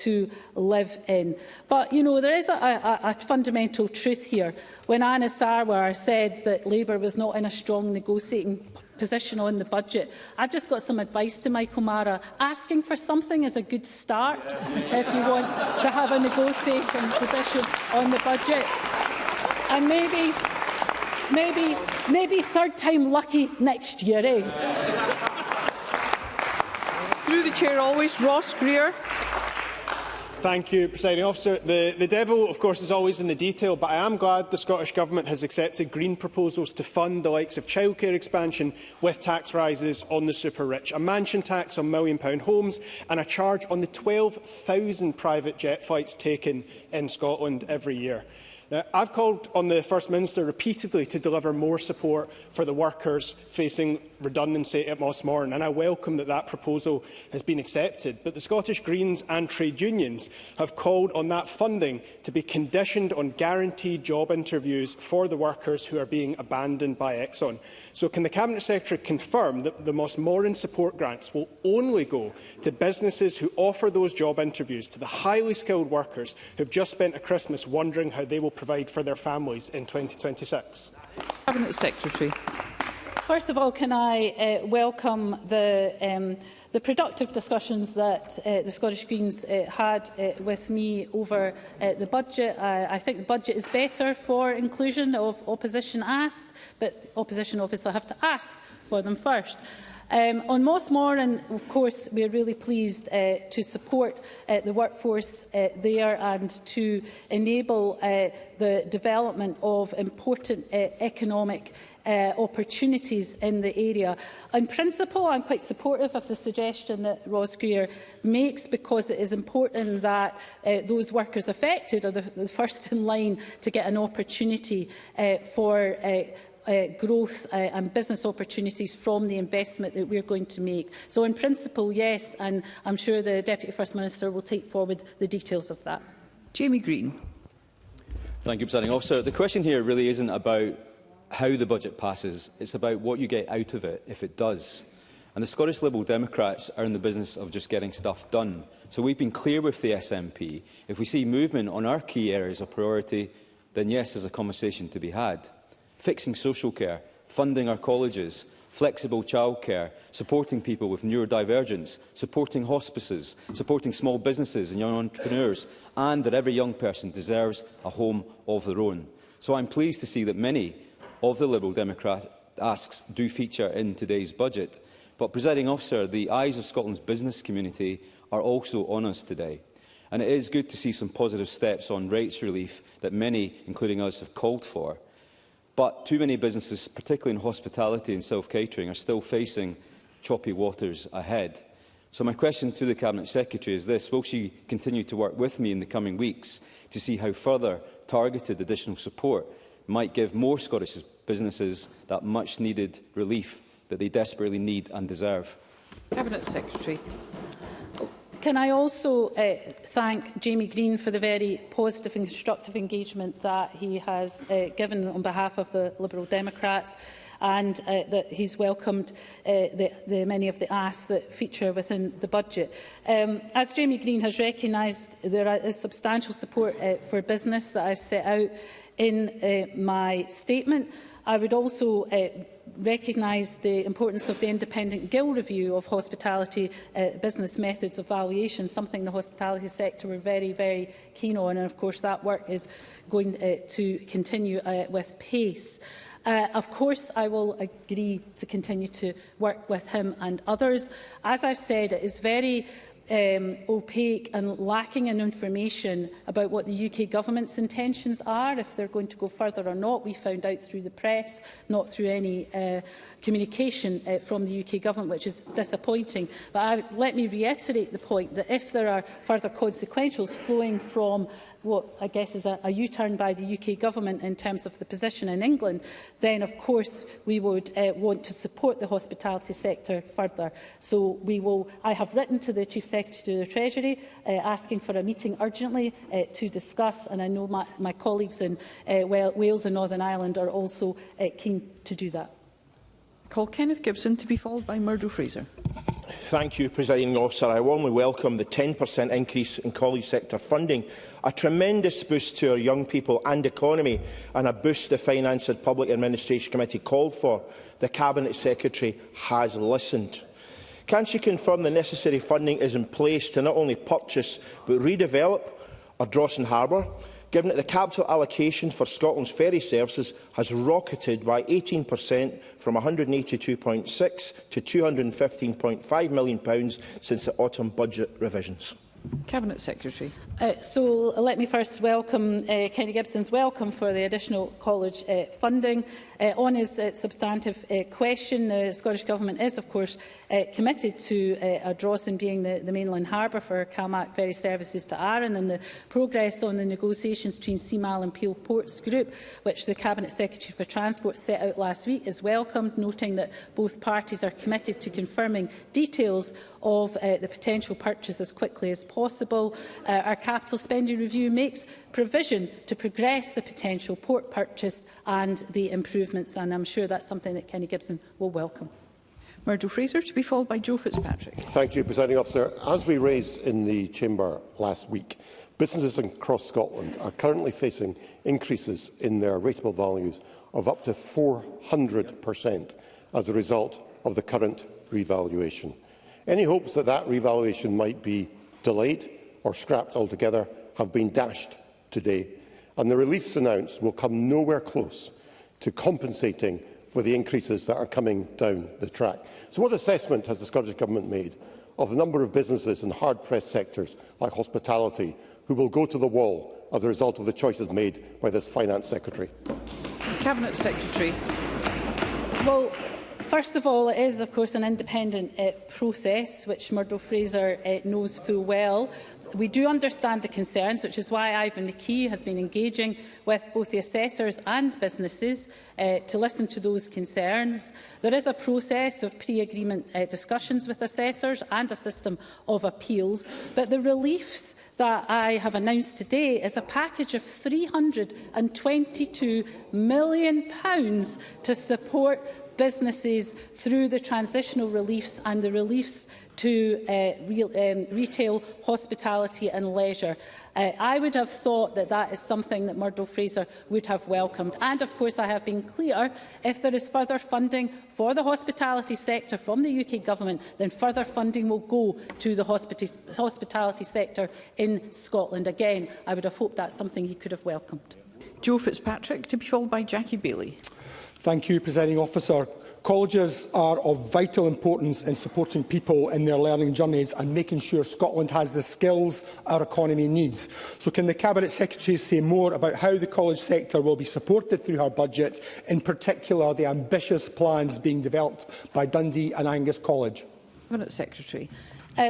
to live in. But, you know, there is a fundamental truth here. When Anna Sarwar said that Labour was not in a strong negotiating position on the budget, I've just got some advice to Michael Mara. Asking for something is a good start if you want to have a negotiating position on the budget. And maybe third time lucky next year, eh? Through the chair always, Ross Greer. Thank you, Presiding Officer. The devil, of course, is always in the detail, but I am glad the Scottish Government has accepted Green proposals to fund the likes of childcare expansion with tax rises on the super-rich, a mansion tax on £1 million homes and a charge on the 12,000 private jet flights taken in Scotland every year. Now, I've called on the First Minister repeatedly to deliver more support for the workers facing redundancy at Mossmorton, and I welcome that that proposal has been accepted. But the Scottish Greens and trade unions have called on that funding to be conditioned on guaranteed job interviews for the workers who are being abandoned by Exxon. So can the Cabinet Secretary confirm that the Mossmorton support grants will only go to businesses who offer those job interviews to the highly skilled workers who have just spent a Christmas wondering how they will provide for their families in 2026? Cabinet Secretary. First of all, can I welcome the productive discussions that the Scottish Greens had with me over the budget. I think the budget is better for inclusion of opposition asks, but opposition obviously have to ask for them first. On Mossmorton, of course, we are really pleased to support the workforce there and to enable the development of important economic opportunities in the area. In principle, I'm quite supportive of the suggestion that Ross Greer makes, because it is important that those workers affected are the first in line to get an opportunity for growth and business opportunities from the investment that we're going to make. So in principle, yes, and I'm sure the Deputy First Minister will take forward the details of that. Jamie Green. Thank you, Presiding Officer. The question here really isn't about how the budget passes, it's about what you get out of it if it does. And the Scottish Liberal Democrats are in the business of just getting stuff done. So we've been clear with the SNP. If we see movement on our key areas of priority, then yes, there's a conversation to be had. Fixing social care, funding our colleges, flexible childcare, supporting people with neurodivergence, supporting hospices, supporting small businesses and young entrepreneurs, and that every young person deserves a home of their own. So I'm pleased to see that many of the Liberal Democrat asks do feature in today's budget. But, Presiding Officer, the eyes of Scotland's business community are also on us today. And it is good to see some positive steps on rates relief that many, including us, have called for. But too many businesses, particularly in hospitality and self-catering, are still facing choppy waters ahead. So my question to the Cabinet Secretary is this: will she continue to work with me in the coming weeks to see how further targeted additional support might give more Scottish businesses that much-needed relief that they desperately need and deserve? Cabinet Secretary. Can I also thank Jamie Green for the very positive and constructive engagement that he has given on behalf of the Liberal Democrats, and that he's welcomed the many of the asks that feature within the budget. As Jamie Green has recognised, there is substantial support for business that I've set out in my statement. I would also recognise the importance of the independent Gill review of hospitality business methods of valuation, something the hospitality sector were very, very keen on, and of course that work is going to continue with pace. Of course, I will agree to continue to work with him and others. As I've said, it is very opaque and lacking in information about what the UK Government's intentions are, if they're going to go further or not. We found out through the press, not through any communication from the UK Government, which is disappointing. But let me reiterate the point that if there are further consequentials flowing from what I guess is a U-turn by the UK Government in terms of the position in England, then of course we would want to support the hospitality sector further. So I have written to the Chief Secretary of the Treasury asking for a meeting urgently to discuss, and I know my colleagues in Wales and Northern Ireland are also keen to do that. Call Kenneth Gibson, to be followed by Murdo Fraser. Thank you, Presiding Officer. I warmly welcome the 10% increase in college sector funding, a tremendous boost to our young people and economy, and a boost the Finance and Public Administration Committee called for. The Cabinet Secretary has listened. Can she confirm the necessary funding is in place to not only purchase but redevelop Ardrossan Harbour, given that the capital allocation for Scotland's ferry services has rocketed by 18% from £182.6 to £215.5 million since the autumn budget revisions? Cabinet Secretary. So let me first welcome Kenny Gibson's welcome for the additional college funding. On his substantive question, the Scottish Government is, of course, committed to Ardrossan being the mainland harbour for CalMac ferry services to Arran, and the progress on the negotiations between CMAL and Peel Ports Group, which the Cabinet Secretary for Transport set out last week, is welcomed, noting that both parties are committed to confirming details of the potential purchase as quickly as possible. Our capital spending review makes provision to progress the potential port purchase and the improvements, and I'm sure that's something that Kenny Gibson will welcome. Murdo Fraser, to be followed by Joe Fitzpatrick. Thank you, Presiding Officer. As we raised in the Chamber last week, businesses across Scotland are currently facing increases in their rateable values of up to 400% as a result of the current revaluation. Any hopes that that revaluation might be delayed or scrapped altogether have been dashed today, and the reliefs announced will come nowhere close to compensating for the increases that are coming down the track. So what assessment has the Scottish Government made of the number of businesses in hard-pressed sectors like hospitality who will go to the wall as a result of the choices made by this Finance Secretary? Cabinet Secretary. Well, first of all, it is, of course, an independent process, which Murdo Fraser knows full well. We do understand the concerns, which is why Ivan McKee has been engaging with both the assessors and businesses to listen to those concerns. There is a process of pre-agreement discussions with assessors and a system of appeals, but the reliefs that I have announced today is a package of £322 million to support businesses through the transitional reliefs and the reliefs to retail, hospitality and leisure. I would have thought that that is something that Murdo Fraser would have welcomed. And of course I have been clear, if there is further funding for the hospitality sector from the UK Government, then further funding will go to the hospitality sector in Scotland. Again, I would have hoped that's something he could have welcomed. Joe Fitzpatrick, to be followed by Jackie Bailey. Thank you, Presiding Officer. Colleges are of vital importance in supporting people in their learning journeys and making sure Scotland has the skills our economy needs. So can the Cabinet Secretary say more about how the college sector will be supported through her budget, in particular the ambitious plans being developed by Dundee and Angus College? Cabinet Secretary.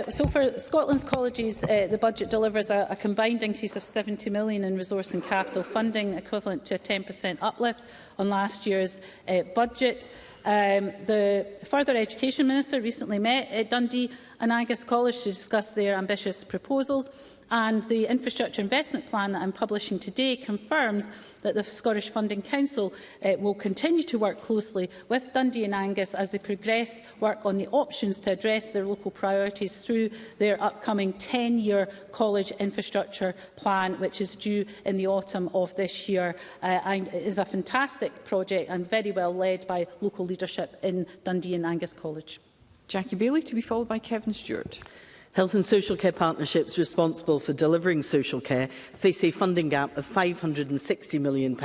So for Scotland's colleges, the budget delivers a combined increase of £70 million in resource and capital funding, equivalent to a 10% uplift on last year's budget. The Further Education Minister recently met at Dundee and Angus College to discuss their ambitious proposals, and the Infrastructure Investment Plan that I'm publishing today confirms that the Scottish Funding Council will continue to work closely with Dundee and Angus as they progress work on the options to address their local priorities through their upcoming 10-year college infrastructure plan, which is due in the autumn of this year. And it is a fantastic project and very well led by local leadership in Dundee and Angus College. Jackie Bailey, to be followed by Kevin Stewart. Health and social care partnerships responsible for delivering social care face a funding gap of £560 million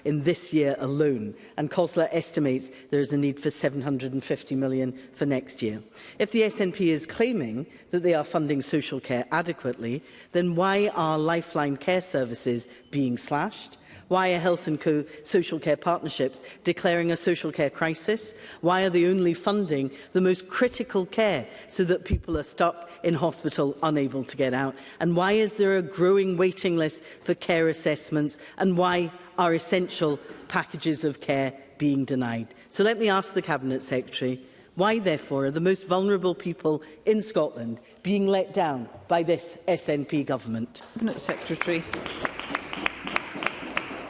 in this year alone, and COSLA estimates there is a need for £750 million for next year. If the SNP is claiming that they are funding social care adequately, then why are lifeline care services being slashed? Why are Health and Co social care partnerships declaring a social care crisis? Why are they only funding the most critical care so that people are stuck in hospital unable to get out? And why is there a growing waiting list for care assessments? And why are essential packages of care being denied? So let me ask the Cabinet Secretary, why, therefore, are the most vulnerable people in Scotland being let down by this SNP government? Cabinet Secretary.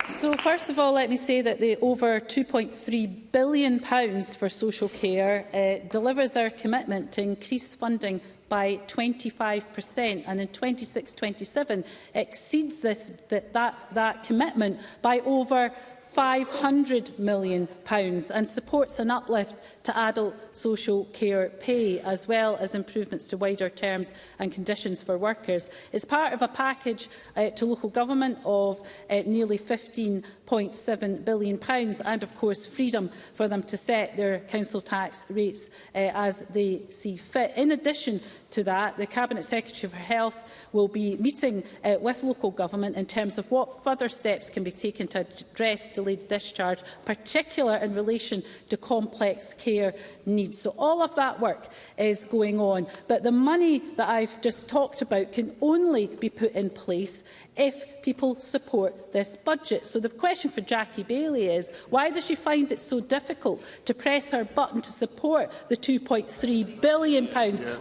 So, first of all, let me say that the over £2.3 billion for social care delivers our commitment to increase funding by 25%, and in 26-27 exceeds that commitment by over £500 million and supports an uplift to adult social care pay, as well as improvements to wider terms and conditions for workers. It's part of a package to local government of nearly £15.7 billion and, of course, freedom for them to set their council tax rates as they see fit. In addition to that, the Cabinet Secretary for Health will be meeting with local government in terms of what further steps can be taken to address delayed discharge, particularly in relation to complex care needs. So all of that work is going on. But the money that I've just talked about can only be put in place if people support this budget. So the question for Jackie Baillie is, why does she find it so difficult to press her button to support the £2.3 billion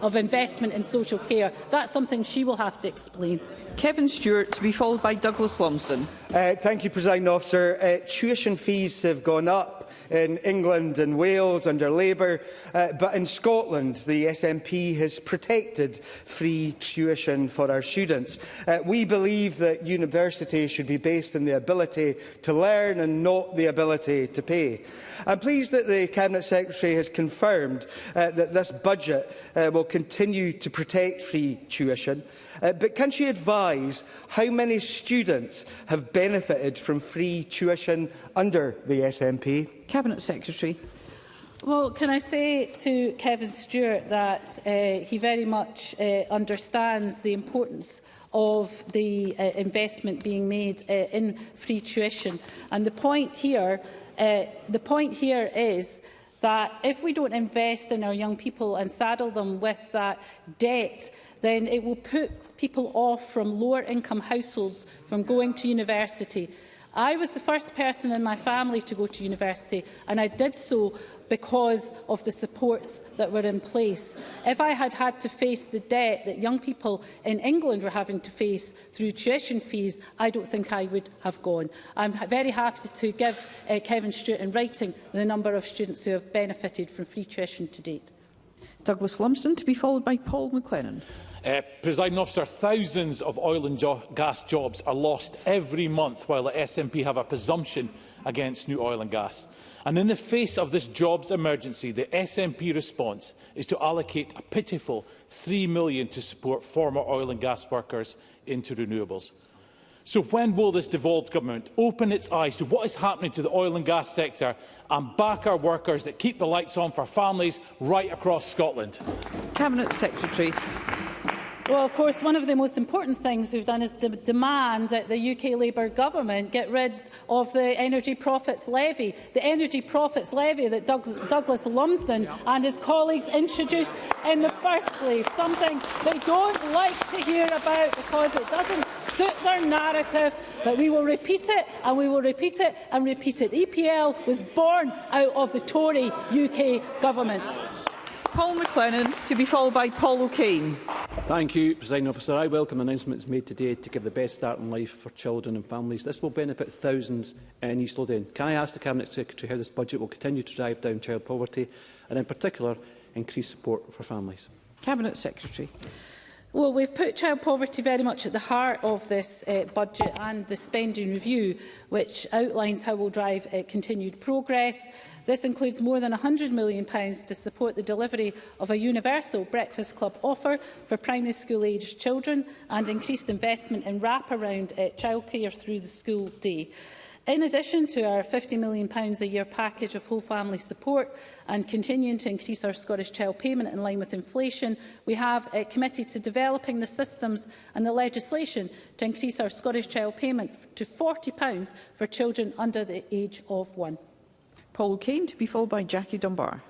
of investment in social care? That's something she will have to explain. Kevin Stewart, to be followed by Douglas Lumsden. Thank you, Presiding Officer. Tuition fees have gone up in England and Wales under Labour, but in Scotland the SNP has protected free tuition for our students. We believe that university should be based on the ability to learn and not the ability to pay. I'm pleased that the Cabinet Secretary has confirmed that this budget will continue to protect free tuition. But can she advise how many students have benefited from free tuition under the SNP? Cabinet Secretary. Well, can I say to Kevin Stewart that he very much understands the importance of the investment being made in free tuition. And the point here is that if we don't invest in our young people and saddle them with that debt, then it will put people off from lower income households from going to university. I was the first person in my family to go to university, and I did so because of the supports that were in place. If I had had to face the debt that young people in England were having to face through tuition fees, I don't think I would have gone. I'm very happy to give Kevin Stewart in writing the number of students who have benefited from free tuition to date. Douglas Lumsden, to be followed by Paul McLennan. Presiding Officer, thousands of oil and gas jobs are lost every month while the SNP have a presumption against new oil and gas. And in the face of this jobs emergency, the SNP response is to allocate a pitiful £3 million to support former oil and gas workers into renewables. So when will this devolved government open its eyes to what is happening to the oil and gas sector and back our workers that keep the lights on for families right across Scotland? Cabinet Secretary. Well, of course, one of the most important things we've done is demand that the UK Labour government get rid of the Energy Profits Levy. The Energy Profits Levy that Douglas Lumsden and his colleagues introduced in the first place. Something they don't like to hear about because it doesn't suit their narrative. But we will repeat it, and we will repeat it and repeat it. EPL was born out of the Tory UK government. Paul McLennan, to be followed by Paul O'Kane. Thank you, Presiding Officer. I welcome the announcements made today to give the best start in life for children and families. This will benefit thousands in East Lothian. Can I ask the Cabinet Secretary how this budget will continue to drive down child poverty and, in particular, increase support for families? Cabinet Secretary. Well, we've put child poverty very much at the heart of this budget and the spending review, which outlines how we'll drive continued progress. This includes more than £100 million to support the delivery of a universal breakfast club offer for primary school-aged children and increased investment in wraparound childcare through the school day. In addition to our £50 million a year package of whole family support and continuing to increase our Scottish Child Payment in line with inflation, we have committed to developing the systems and the legislation to increase our Scottish Child Payment to £40 for children under the age of 1. Paul O'Kane, to be followed by Jackie Dunbar.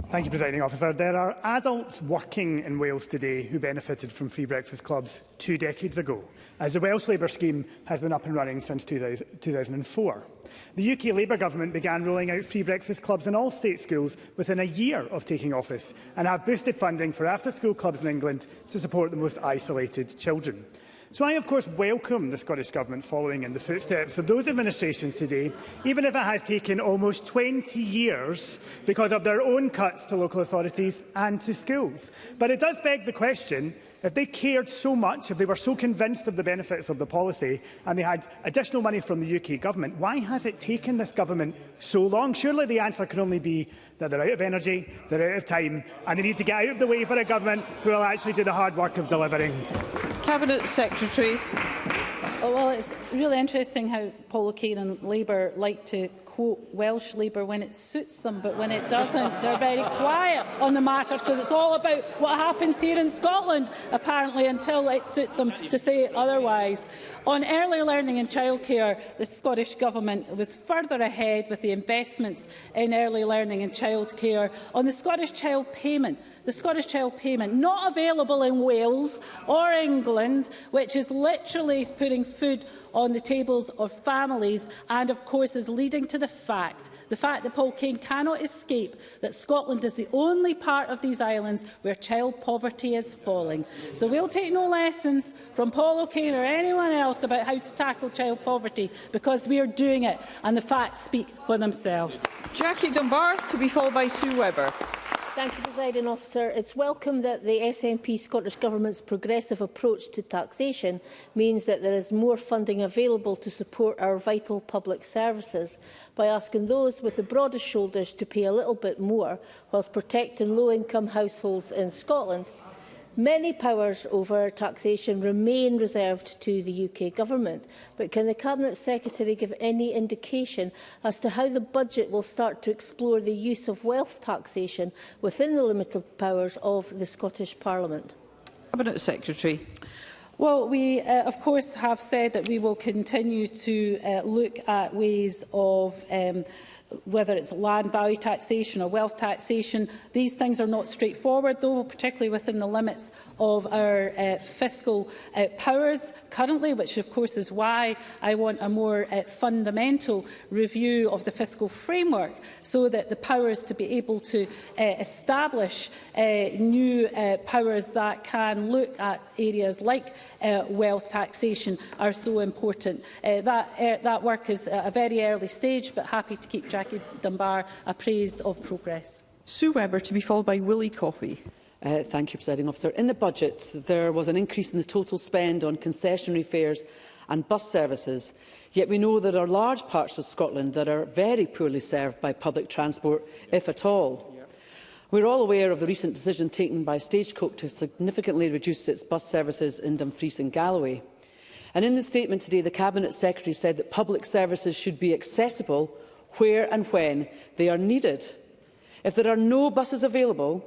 Thank you, Presiding Officer. There are adults working in Wales today who benefited from free breakfast clubs 2 decades ago, as the Welsh Labour scheme has been up and running since 2004. The UK Labour government began rolling out free breakfast clubs in all state schools within a year of taking office and have boosted funding for after-school clubs in England to support the most isolated children. So I, of course, welcome the Scottish Government following in the footsteps of those administrations today, even if it has taken almost 20 years because of their own cuts to local authorities and to schools. But it does beg the question, if they cared so much, if they were so convinced of the benefits of the policy and they had additional money from the UK Government, why has it taken this Government so long? Surely the answer can only be that they're out of energy, they're out of time, and they need to get out of the way for a Government who will actually do the hard work of delivering. Cabinet Secretary. Oh, well, it's really interesting how Paul O'Kane and Labour like to quote Welsh Labour when it suits them, but when it doesn't, they're very quiet on the matter, because it's all about what happens here in Scotland, apparently, until it suits them to say otherwise. On early learning and childcare, the Scottish Government was further ahead with the investments in early learning and childcare. On the Scottish Child Payment, not available in Wales or England, which is literally putting food on the tables of families and, of course, is leading to the fact that Paul Kane cannot escape that Scotland is the only part of these islands where child poverty is falling. So we'll take no lessons from Paul O'Kane or anyone else about how to tackle child poverty, because we are doing it, and the facts speak for themselves. Jackie Dunbar, to be followed by Sue Webber. Thank you, Presiding Officer. It's welcome that the SNP Scottish Government's progressive approach to taxation means that there is more funding available to support our vital public services by asking those with the broadest shoulders to pay a little bit more whilst protecting low-income households in Scotland. Many powers over taxation remain reserved to the UK Government, but can the Cabinet Secretary give any indication as to how the budget will start to explore the use of wealth taxation within the limited powers of the Scottish Parliament? Cabinet Secretary. Well, we, of course, have said that we will continue to look at ways of whether it's land value taxation or wealth taxation. These things are not straightforward, though, particularly within the limits of our fiscal powers currently, which of course is why I want a more fundamental review of the fiscal framework, so that the powers to be able to establish new powers that can look at areas like wealth taxation are so important. That work is at a very early stage, but happy to keep Jackie Dunbar appraised of progress. Sue Webber, to be followed by Willie Coffey. Thank you, Presiding Officer. In the budget, there was an increase in the total spend on concessionary fares and bus services, yet we know there are large parts of Scotland that are very poorly served by public transport, if at all. We're all aware of the recent decision taken by Stagecoach to significantly reduce its bus services in Dumfries and Galloway. And in the statement today, the Cabinet Secretary said that public services should be accessible where and when they are needed. If there are no buses available,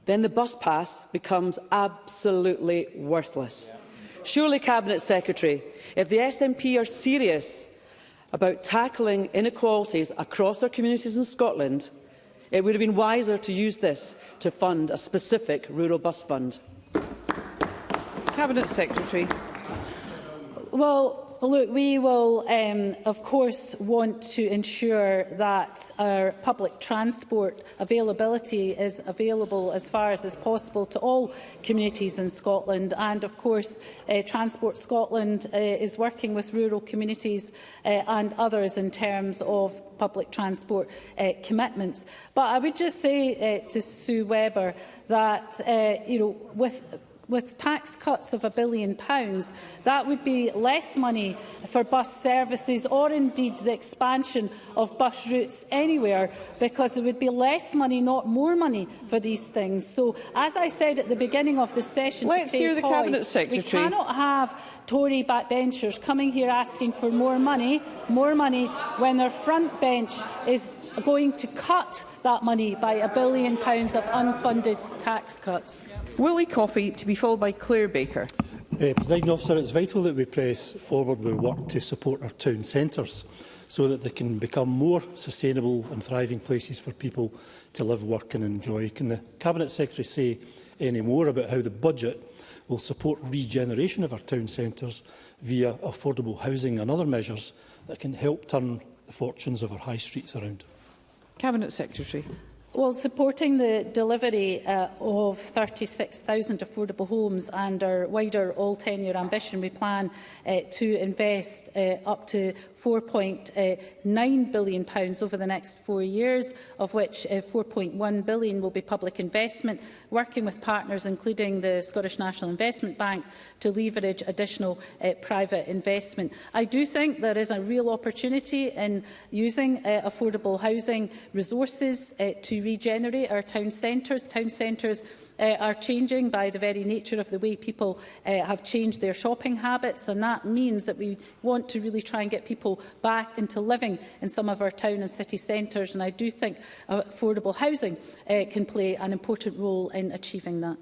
then the bus pass becomes absolutely worthless. Surely, Cabinet Secretary, if the SNP are serious about tackling inequalities across our communities in Scotland, it would have been wiser to use this to fund a specific rural bus fund. Cabinet Secretary. Well, look, we will, of course, want to ensure that our public transport availability is available as far as is possible to all communities in Scotland. And, of course, Transport Scotland is working with rural communities and others in terms of public transport commitments. But I would just say to Sue Webber that, with with tax cuts of £1 billion, that would be less money for bus services or indeed the expansion of bus routes anywhere, because there would be less money, not more money, for these things. So, as I said at the beginning of the session, let's hear the Cabinet Secretary. We cannot have Tory backbenchers coming here asking for more money, when their front bench is going to cut that money by £1 billion of unfunded tax cuts. Willie Coffey, to be followed by Claire Baker. Presiding Officer, it's vital that we press forward with work to support our town centres so that they can become more sustainable and thriving places for people to live, work and enjoy. Can the Cabinet Secretary say any more about how the budget will support regeneration of our town centres via affordable housing and other measures that can help turn the fortunes of our high streets around? Cabinet Secretary. Well, supporting the delivery of 36,000 affordable homes and our wider all-tenure ambition, we plan to invest up to £4.9 billion over the next 4 years, of which £4.1 billion will be public investment, working with partners including the Scottish National Investment Bank to leverage additional private investment. I do think there is a real opportunity in using affordable housing resources to regenerate our town centres. Town centres are changing by the very nature of the way people have changed their shopping habits, and that means that we want to really try and get people back into living in some of our town and city centres, and I do think affordable housing can play an important role in achieving that.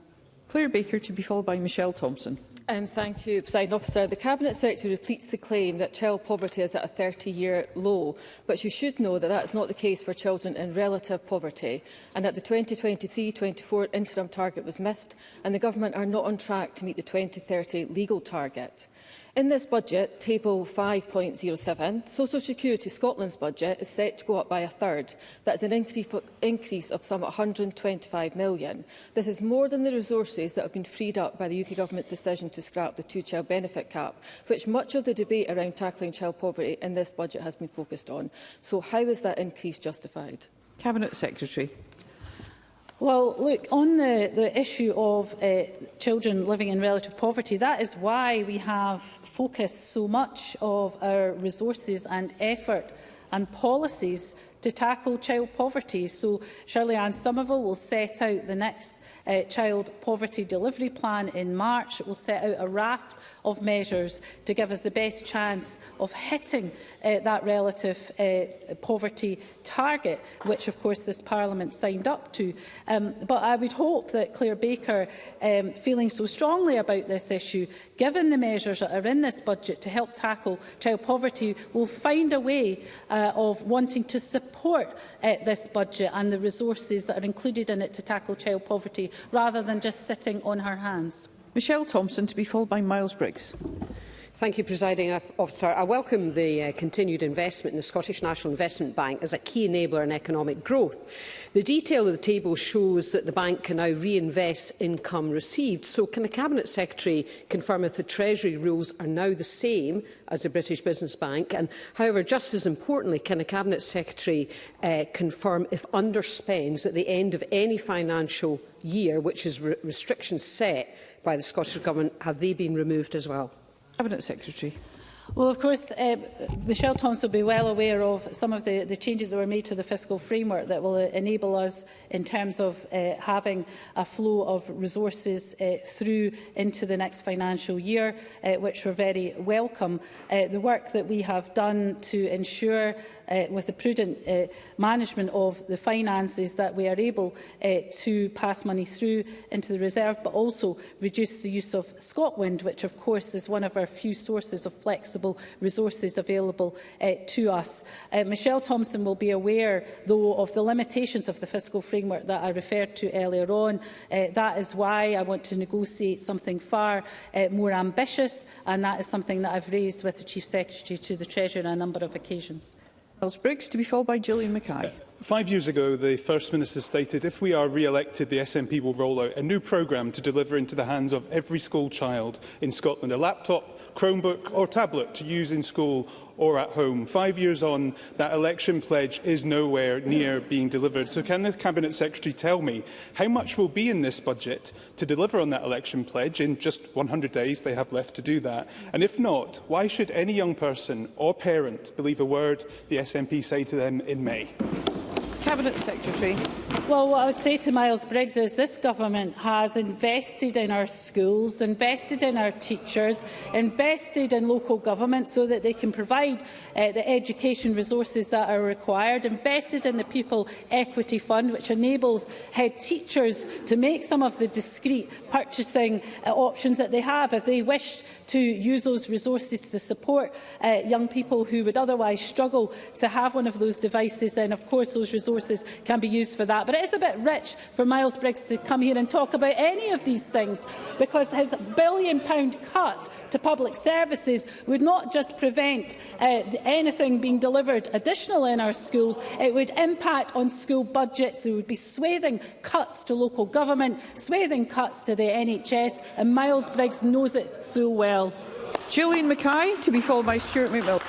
Claire Baker, to be followed by Michelle Thompson. Thank you, Presiding Officer. The Cabinet Secretary repeats the claim that child poverty is at a 30-year low, but you should know that that is not the case for children in relative poverty, and that the 2023-24 interim target was missed, and the Government are not on track to meet the 2030 legal target. In this budget, Table 5.07, Social Security Scotland's budget is set to go up by a third. That is an increase of some £125 million. This is more than the resources that have been freed up by the UK Government's decision to scrap the two-child benefit cap, which much of the debate around tackling child poverty in this budget has been focused on. So how is that increase justified? Cabinet Secretary. Well, look, on the issue of children living in relative poverty, that is why we have focused so much of our resources and effort and policies to tackle child poverty. So Shirley-Ann Somerville will set out the next child poverty delivery plan in March. It will set out a raft of measures to give us the best chance of hitting that relative poverty target, which of course this Parliament signed up to. But I would hope that Claire Baker, feeling so strongly about this issue, given the measures that are in this budget to help tackle child poverty, will find a way of wanting to support this budget and the resources that are included in it to tackle child poverty, rather than just sitting on her hands. Michelle Thompson, to be followed by Miles Briggs. Thank you, Presiding Officer. I welcome the continued investment in the Scottish National Investment Bank as a key enabler in economic growth. The detail of the table shows that the bank can now reinvest income received. So can the Cabinet Secretary confirm if the Treasury rules are now the same as the British Business Bank? And, however, just as importantly, can the Cabinet Secretary confirm if underspends at the end of any financial year, which is restrictions set by the Scottish Government, have they been removed as well? Cabinet Secretary. Well, of course, Michelle Thompson will be well aware of some of the changes that were made to the fiscal framework that will enable us in terms of having a flow of resources through into the next financial year, which we're very welcome. The work that we have done to ensure, with the prudent management of the finances, that we are able to pass money through into the reserve, but also reduce the use of Scotland, which of course is one of our few sources of flexible resources available to us. Michelle Thompson will be aware, though, of the limitations of the fiscal framework that I referred to earlier on. That is why I want to negotiate something far more ambitious, and that is something that I've raised with the Chief Secretary to the Treasurer on a number of occasions. Miles Briggs, to be followed by Gillian Mackay. 5 years ago, the First Minister stated, if we are re-elected, the SNP will roll out a new programme to deliver into the hands of every school child in Scotland a laptop Chromebook or tablet to use in school or at home. 5 years on, that election pledge is nowhere near being delivered. So can the Cabinet Secretary tell me how much will be in this budget to deliver on that election pledge? In just 100 days they have left to do that. And if not, why should any young person or parent believe a word the SNP say to them in May? Cabinet Secretary. Well, what I would say to Miles Briggs is this government has invested in our schools, invested in our teachers, invested in local government so that they can provide the education resources that are required, invested in the People Equity Fund, which enables head teachers to make some of the discrete purchasing options that they have if they wish to use those resources to support young people who would otherwise struggle to have one of those devices. Then, of course, those resources can be used for that. But it is a bit rich for Miles Briggs to come here and talk about any of these things, because his £1 billion cut to public services would not just prevent anything being delivered additional in our schools, it would impact on school budgets. There would be swathing cuts to local government, swathing cuts to the NHS, and Miles Briggs knows it full well. Gillian Mackay, to be followed by Stuart McMillan.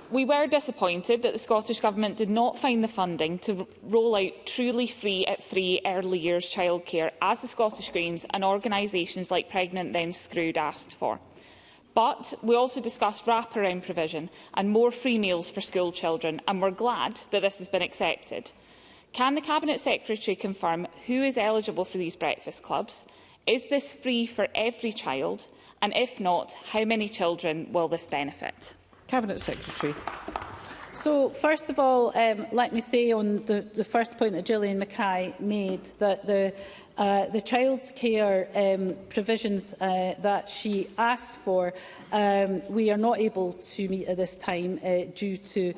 We were disappointed that the Scottish Government did not find the funding to roll out truly free at 3 early years childcare, as the Scottish Greens and organisations like Pregnant Then Screwed asked for. But we also discussed wraparound provision and more free meals for school children, and we're glad that this has been accepted. Can the Cabinet Secretary confirm who is eligible for these breakfast clubs? Is this free for every child? And if not, how many children will this benefit? Cabinet Secretary. So, first of all, let me say on the first point that Gillian Mackay made, that the childcare provisions that she asked for, we are not able to meet at this time due to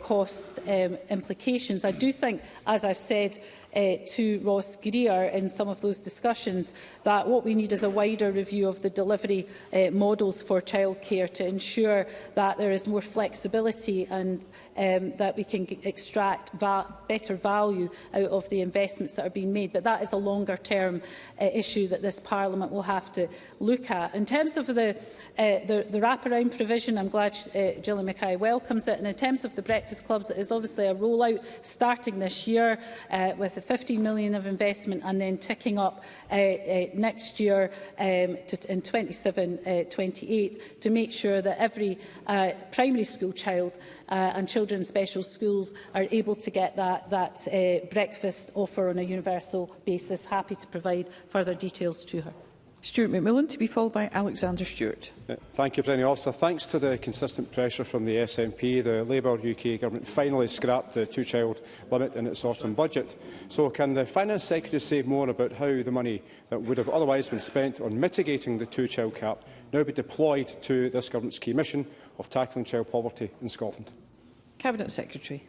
cost implications. I do think, as I've said to Ross Greer in some of those discussions, that what we need is a wider review of the delivery models for childcare to ensure that there is more flexibility and that we can extract better value out of the investments that are being made. But that is a longer-term issue that this Parliament will have to look at. In terms of the wraparound provision, I'm glad Gillian Mackay welcomes it. And in terms of the breakfast clubs, it is obviously a rollout starting this year with the 15 million of investment and then ticking up next year in 27-28 to make sure that every primary school child and children in special schools are able to get that breakfast offer on a universal basis. Happy to provide further details to her. Stuart McMillan, to be followed by Alexander Stewart. Thank you, Presiding Officer. Thanks to the consistent pressure from the SNP, the Labour UK Government finally scrapped the two-child limit in its autumn budget. So can the Finance Secretary say more about how the money that would have otherwise been spent on mitigating the two-child cap now be deployed to this Government's key mission of tackling child poverty in Scotland? Cabinet Secretary.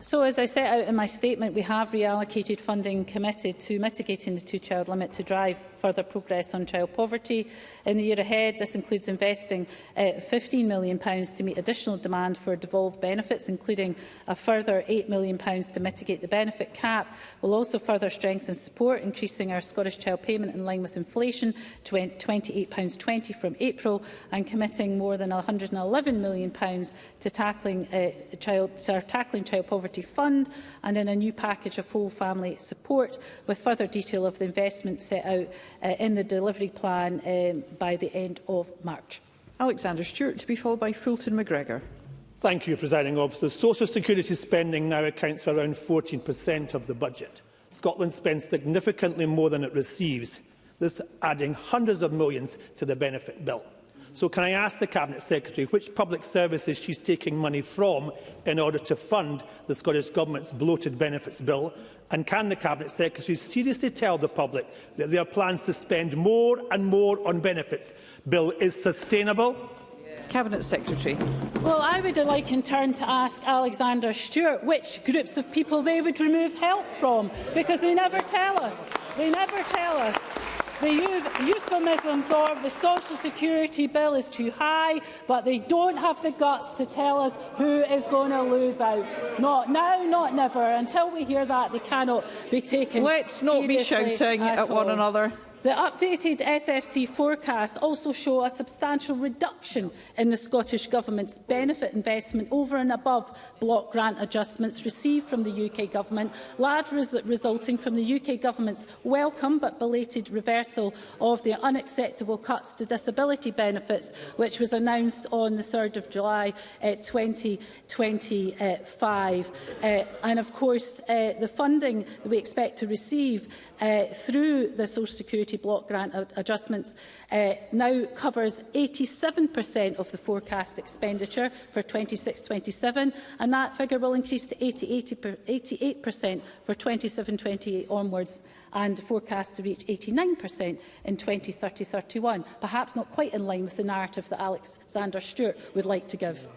So, as I set out in my statement, we have reallocated funding committed to mitigating the two-child limit to drive further progress on child poverty. In the year ahead, this includes investing £15 million to meet additional demand for devolved benefits, including a further £8 million to mitigate the benefit cap. We'll also further strengthen support, increasing our Scottish child payment in line with inflation to £28.20 from April, and committing more than £111 million to tackling child poverty fund, and in a new package of whole family support, with further detail of the investment set out in the delivery plan by the end of March. Alexander Stewart, to be followed by Fulton McGregor. Thank you, Presiding Officer. Social security spending now accounts for around 14% of the budget. Scotland spends significantly more than it receives, this adding hundreds of millions to the benefit bill. So can I ask the Cabinet Secretary which public services she's taking money from in order to fund the Scottish Government's bloated benefits bill? And can the Cabinet Secretary seriously tell the public that their plans to spend more and more on benefits bill is sustainable? Cabinet Secretary. Well, I would like in turn to ask Alexander Stewart which groups of people they would remove help from, because they never tell us. They never tell us. The euphemisms of the social security bill is too high, but they don't have the guts to tell us who is going to lose out. Not now, not never. Until we hear that, they cannot be taken seriously. Let's not be shouting at one another. The updated SFC forecasts also show a substantial reduction in the Scottish Government's benefit investment over and above block grant adjustments received from the UK Government, largely resulting from the UK Government's welcome but belated reversal of the unacceptable cuts to disability benefits, which was announced on the 3rd of July 2025. And of course, the funding that we expect to receive through the Social Security block grant adjustments now covers 87% of the forecast expenditure for 26-27, and that figure will increase to 88% for 27-28 onwards, and forecast to reach 89% in 2030-31, perhaps not quite in line with the narrative that Alexander Stewart would like to give.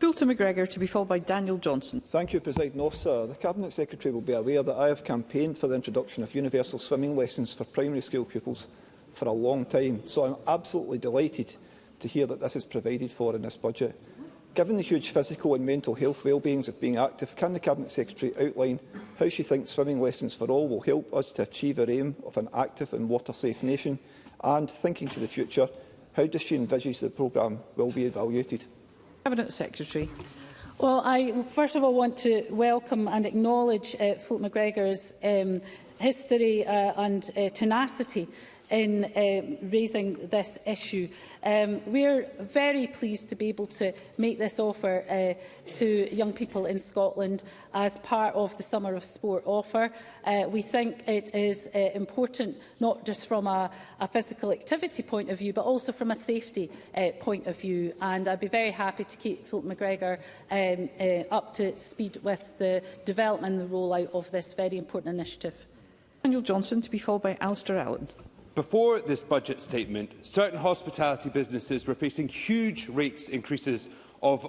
Fulton McGregor, to be followed by Daniel Johnson. Thank you, Presiding Officer. The Cabinet Secretary will be aware that I have campaigned for the introduction of universal swimming lessons for primary school pupils for a long time, so I'm absolutely delighted to hear that this is provided for in this budget. Given the huge physical and mental health well-beings of being active, can the Cabinet Secretary outline how she thinks swimming lessons for all will help us to achieve our aim of an active and water-safe nation? And, thinking to the future, how does she envisage the programme will be evaluated? Cabinet Secretary. Well, I first of all want to welcome and acknowledge Fulton McGregor's history and tenacity in raising this issue. We are very pleased to be able to make this offer to young people in Scotland as part of the Summer of Sport offer. We think it is important not just from a physical activity point of view, but also from a safety point of view. And I'd be very happy to keep Fulton McGregor up to speed with the development and the rollout of this very important initiative. Daniel Johnson, to be followed by Alistair Allen. Before this budget statement, certain hospitality businesses were facing huge rates increases of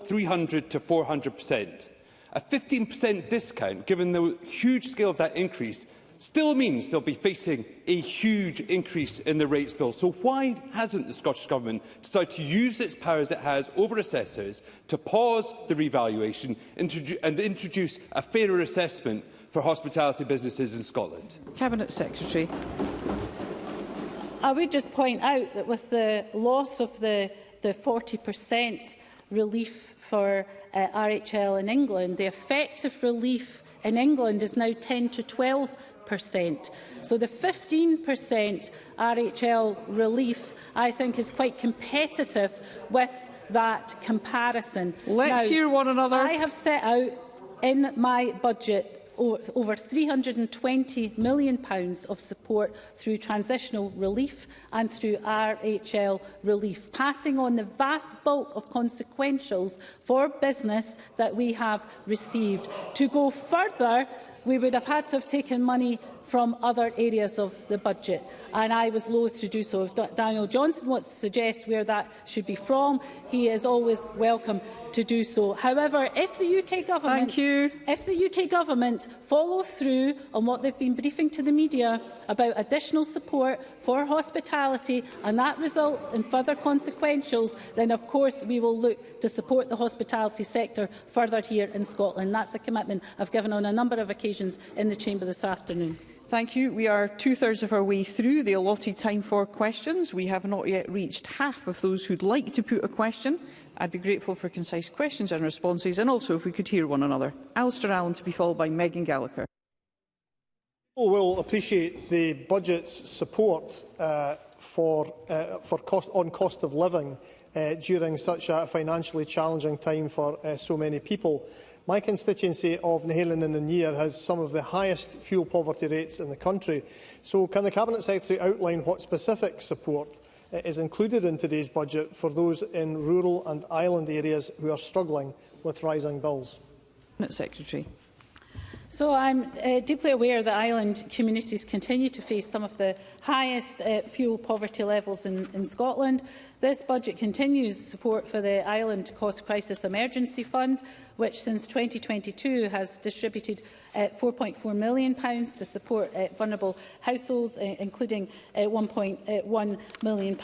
300 to 400%. A 15% discount, given the huge scale of that increase, still means they'll be facing a huge increase in the rates bill. So why hasn't the Scottish Government decided to use its powers it has over assessors to pause the revaluation and introduce a fairer assessment for hospitality businesses in Scotland? Cabinet Secretary. I would just point out that with the loss of the 40% relief for RHL in England, the effective relief in England is now 10 to 12%. So the 15% RHL relief, I think, is quite competitive with that comparison. Let's hear one another. I have set out in my budget over £320 million of support through transitional relief and through RHL relief, passing on the vast bulk of consequentials for business that we have received. To go further, we would have had to have taken money from other areas of the budget, and I was loath to do so. If Daniel Johnson wants to suggest where that should be from, he is always welcome to do so. However, if the UK Government follow through on what they've been briefing to the media about additional support for hospitality, and that results in further consequentials, then of course we will look to support the hospitality sector further here in Scotland. That's a commitment I've given on a number of occasions in the Chamber this afternoon. Thank you. We are two-thirds of our way through the allotted time for questions. We have not yet reached half of those who'd like to put a question. I'd be grateful for concise questions and responses, and also if we could hear one another. Alistair Allen, to be followed by Megan Gallagher. People will appreciate the budget's support on cost of living during such a financially challenging time for so many people. My constituency of Nehalen and Anir has some of the highest fuel poverty rates in the country. So can the Cabinet Secretary outline what specific support is included in today's budget for those in rural and island areas who are struggling with rising bills? Cabinet Secretary. So I'm deeply aware that island communities continue to face some of the highest fuel poverty levels in Scotland. This budget continues support for the Island Cost Crisis Emergency Fund, which since 2022 has distributed £4.4 million to support vulnerable households, including £1.1 million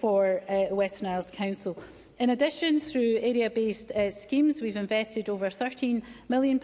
for Western Isles Council. In addition, through area-based schemes, we've invested over £13 million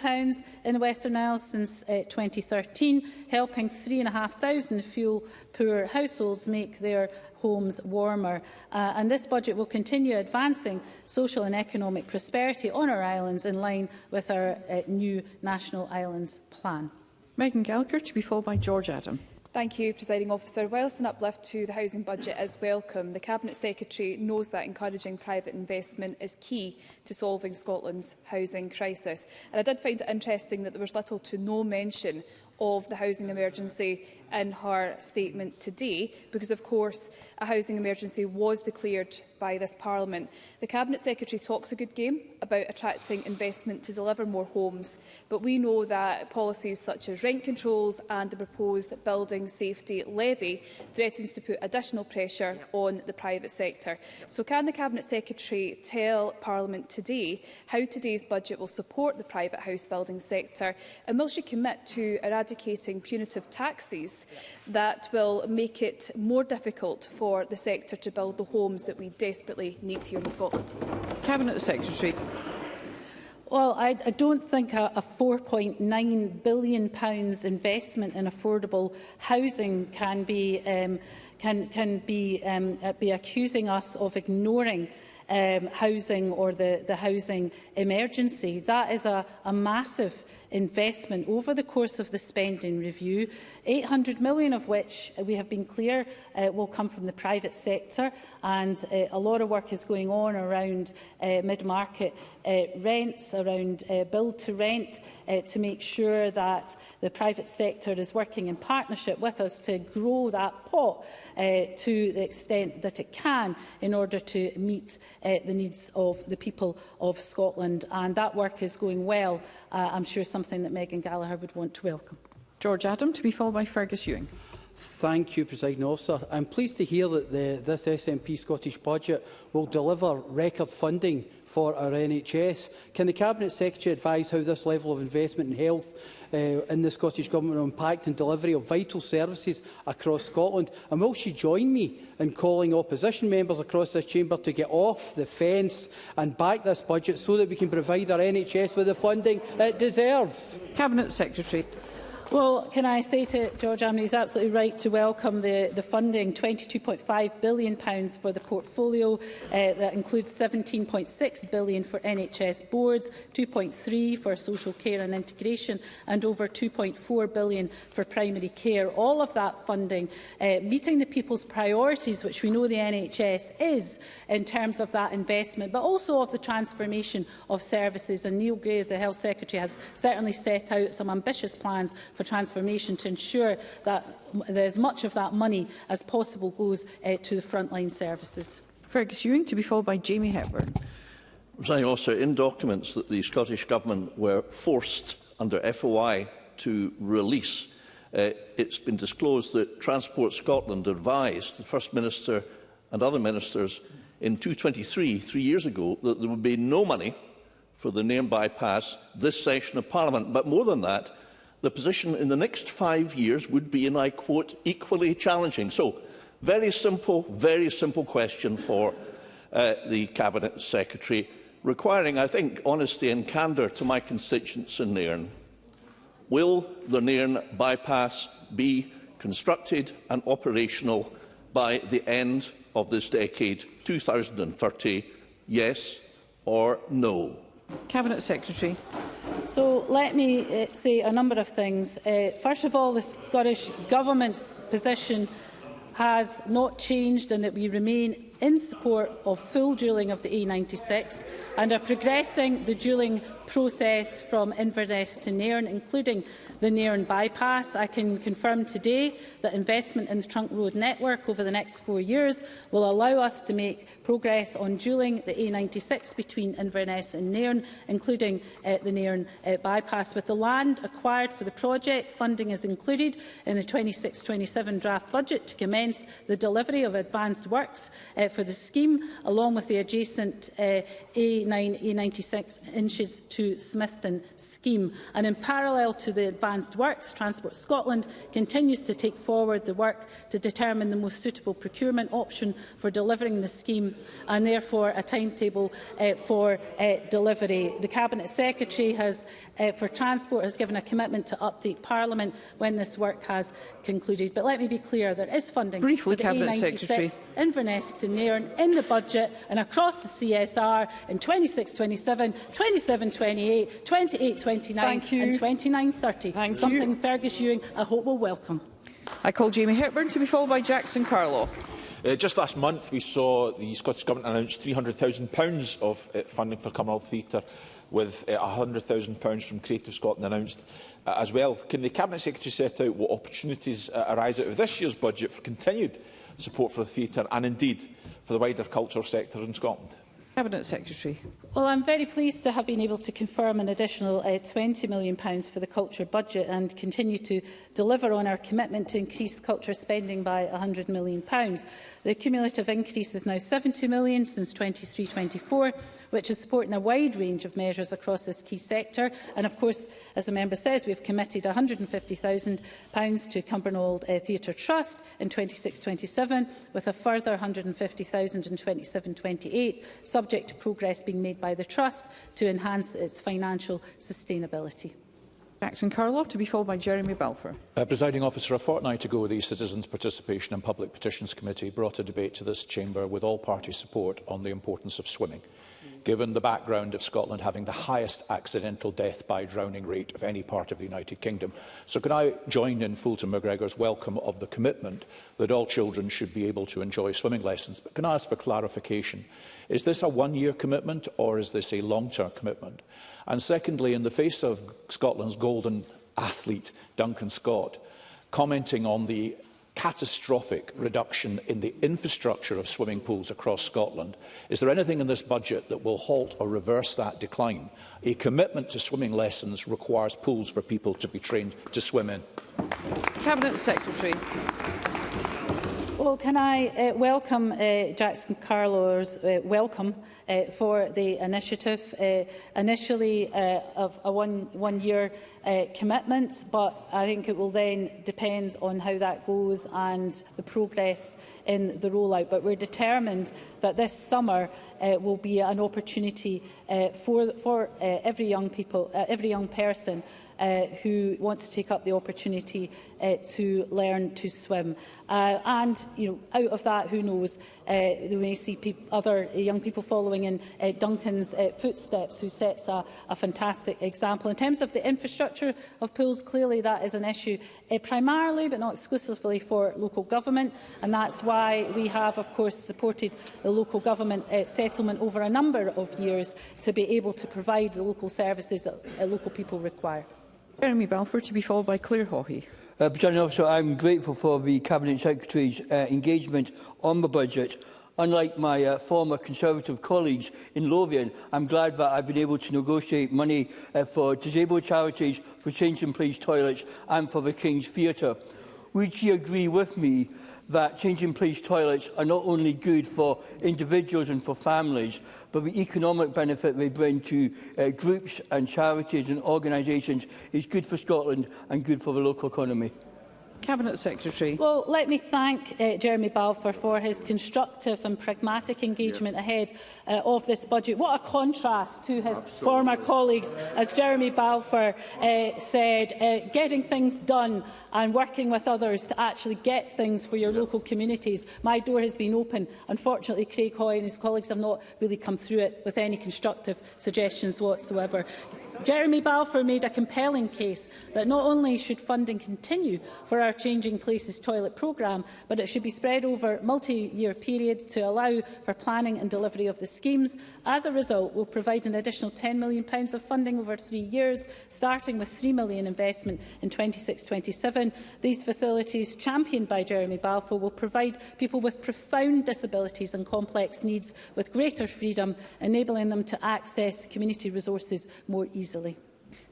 in the Western Isles since 2013, helping 3,500 fuel-poor households make their homes warmer. And this budget will continue advancing social and economic prosperity on our islands in line with our new National Islands Plan. Megan Gallagher, to be followed by George Adam. Thank you, Presiding Officer. Whilst an uplift to the housing budget is welcome, the Cabinet Secretary knows that encouraging private investment is key to solving Scotland's housing crisis. And I did find it interesting that there was little to no mention of the housing emergency in her statement today, because of course a housing emergency was declared by this Parliament. The Cabinet Secretary talks a good game about attracting investment to deliver more homes, but we know that policies such as rent controls and the proposed building safety levy threatens to put additional pressure on the private sector. So can the Cabinet Secretary tell Parliament today how today's budget will support the private house building sector, and will she commit to eradicating punitive taxes that will make it more difficult for the sector to build the homes that we desperately need here in Scotland? Cabinet Secretary. Well, I don't think a £4.9 billion investment in affordable housing can be accusing us of ignoring housing or the housing emergency. That is a massive investment over the course of the spending review, 800 million of which we have been clear will come from the private sector, and a lot of work is going on around mid-market rents, around build to rent, to make sure that the private sector is working in partnership with us to grow that pot to the extent that it can in order to meet the needs of the people of Scotland, and that work is going well. I'm sure something that Megan Gallagher would want to welcome. George Adam, to be followed by Fergus Ewing. Thank you, Presiding Officer. I'm pleased to hear that this SNP Scottish Budget will deliver record funding for our NHS. Can the Cabinet Secretary advise how this level of investment in health in the Scottish Government will impact on delivery of vital services across Scotland? And will she join me in calling opposition members across this chamber to get off the fence and back this budget so that we can provide our NHS with the funding it deserves? Cabinet Secretary. Well, can I say to George Amney, he's absolutely right to welcome the funding, £22.5 billion for the portfolio. That includes £17.6 billion for NHS boards, £2.3 for social care and integration, and over £2.4 billion for primary care. All of that funding meeting the people's priorities, which we know the NHS is in terms of that investment, but also of the transformation of services. And Neil Gray, as the Health Secretary, has certainly set out some ambitious plans for transformation to ensure that as much of that money as possible goes to the frontline services. Fergus Ewing, to be followed by Jamie Hepburn. Presiding Officer, in documents that the Scottish Government were forced under FOI to release, it's been disclosed that Transport Scotland advised the First Minister and other ministers in 2023, 3 years ago, that there would be no money for the Nairn bypass this session of Parliament. But more than that, the position in the next 5 years would be, and I quote, equally challenging. So, very simple question for the Cabinet Secretary, requiring, I think, honesty and candour to my constituents in Nairn. Will the Nairn bypass be constructed and operational by the end of this decade, 2030, yes or no? Cabinet Secretary. So let me say a number of things. First of all, the Scottish Government's position has not changed, and that we remain in support of full dualling of the A96 and are progressing the dualling process from Inverness to Nairn, including the Nairn bypass. I can confirm today that investment in the trunk road network over the next 4 years will allow us to make progress on dualling the A96 between Inverness and Nairn, including the Nairn bypass. With the land acquired for the project, funding is included in the 26-27 draft budget to commence the delivery of advanced works for the scheme, along with the adjacent A9-A96 inches to Smithton scheme. And in parallel to the advanced works, Transport Scotland continues to take forward the work to determine the most suitable procurement option for delivering the scheme, and therefore a timetable for delivery. The Cabinet Secretary for Transport has given a commitment to update Parliament when this work has concluded. But let me be clear, there is funding briefly, for the Cabinet A96 Secretary. Inverness to Nairn in the budget and across the CSR in 26-27, 27-28, 28-29 and 29-30. Something Fergus Ewing, I hope, will welcome. I call Jamie Hepburn to be followed by Jackson Carlaw. Just last month, we saw the Scottish Government announce £300,000 of funding for Commonwealth Theatre, with £100,000 from Creative Scotland announced as well. Can the Cabinet Secretary set out what opportunities arise out of this year's budget for continued support for the theatre and indeed for the wider cultural sector in Scotland? Cabinet Secretary. Well, I'm very pleased to have been able to confirm an additional £20 million for the culture budget and continue to deliver on our commitment to increase culture spending by £100 million. The cumulative increase is now £70 million since 23-24, which is supporting a wide range of measures across this key sector. And of course, as the member says, we have committed £150,000 to Cumbernauld Theatre Trust in 26-27, with a further £150,000 in 27-28, subject to progress being made by the Trust to enhance its financial sustainability. Jackson Carlaw, to be followed by Jeremy Balfour. Presiding Officer, a fortnight ago, the Citizens Participation and Public Petitions Committee brought a debate to this chamber with all party support on the importance of swimming, given the background of Scotland having the highest accidental death by drowning rate of any part of the United Kingdom. So can I join in Fulton McGregor's welcome of the commitment that all children should be able to enjoy swimming lessons? But can I ask for clarification? Is this a one-year commitment or is this a long-term commitment? And secondly, in the face of Scotland's golden athlete, Duncan Scott, commenting on the catastrophic reduction in the infrastructure of swimming pools across Scotland, is there anything in this budget that will halt or reverse that decline? A commitment to swimming lessons requires pools for people to be trained to swim in. Cabinet Secretary. Well, can I welcome Jackson Carlaw's welcome for the initiative, initially of a one-year commitment, but I think it will then depend on how that goes and the progress in the rollout. But we're determined that this summer will be an opportunity for every young person who wants to take up the opportunity to learn to swim. And out of that, who knows, we may see other young people following in Duncan's footsteps, who sets a fantastic example. In terms of the infrastructure of pools, clearly that is an issue primarily, but not exclusively, for local government, and that's why we have, of course, supported the local government settlement over a number of years to be able to provide the local services that local people require. Jeremy Balfour, to be followed by Claire Haughey. Presiding Officer, I am grateful for the Cabinet Secretary's engagement on the budget. Unlike my former Conservative colleagues in Lothian, I am glad that I have been able to negotiate money for disabled charities, for change-in-place toilets and for the King's Theatre. Would you agree with me that change-in-place toilets are not only good for individuals and for families, but the economic benefit they bring to groups and charities and organisations is good for Scotland and good for the local economy? Cabinet Secretary. Well, let me thank Jeremy Balfour for his constructive and pragmatic engagement ahead of this budget. What a contrast to his former colleagues, as Jeremy Balfour said, getting things done and working with others to actually get things for your local communities. My door has been open. Unfortunately, Craig Hoy and his colleagues have not really come through it with any constructive suggestions whatsoever. Jeremy Balfour made a compelling case that not only should funding continue for our Changing Places toilet programme, but it should be spread over multi-year periods to allow for planning and delivery of the schemes. As a result, we'll provide an additional £10 million of funding over 3 years, starting with £3 million investment in 26-27. These facilities, championed by Jeremy Balfour, will provide people with profound disabilities and complex needs with greater freedom, enabling them to access community resources more easily.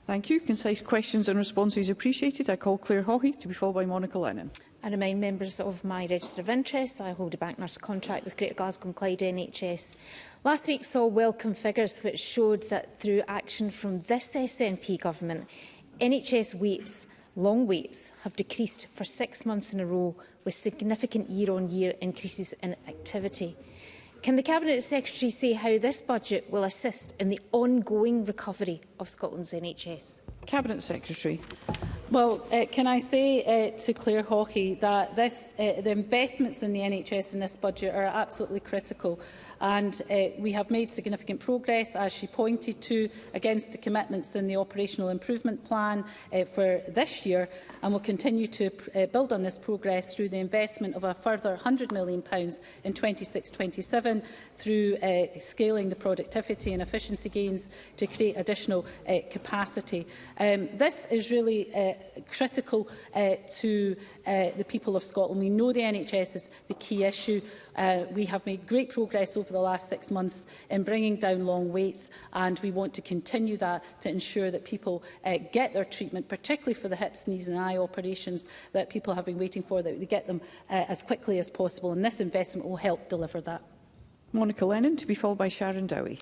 Thank you. Concise questions and responses appreciated. I call Claire Haughey to be followed by Monica Lennon. I remind members of my register of interest. I hold a bank nurse contract with Greater Glasgow and Clyde NHS. Last week saw welcome figures which showed that through action from this SNP government, NHS waits, long waits, have decreased for 6 months in a row, with significant year-on-year increases in activity. Can the Cabinet Secretary say how this budget will assist in the ongoing recovery of Scotland's NHS? Cabinet Secretary. Well, can I say to Claire Hawkey that the investments in the NHS in this budget are absolutely critical, and we have made significant progress, as she pointed to, against the commitments in the Operational Improvement Plan for this year, and will continue to build on this progress through the investment of a further £100 million in 26-27 through scaling the productivity and efficiency gains to create additional capacity. This is really critical to the people of Scotland. We know the NHS is the key issue. We have made great progress over the last 6 months in bringing down long waits, and we want to continue that to ensure that people get their treatment, particularly for the hips, knees and eye operations that people have been waiting for, that they get them as quickly as possible, and this investment will help deliver that. Monica Lennon, to be followed by Sharon Dowie.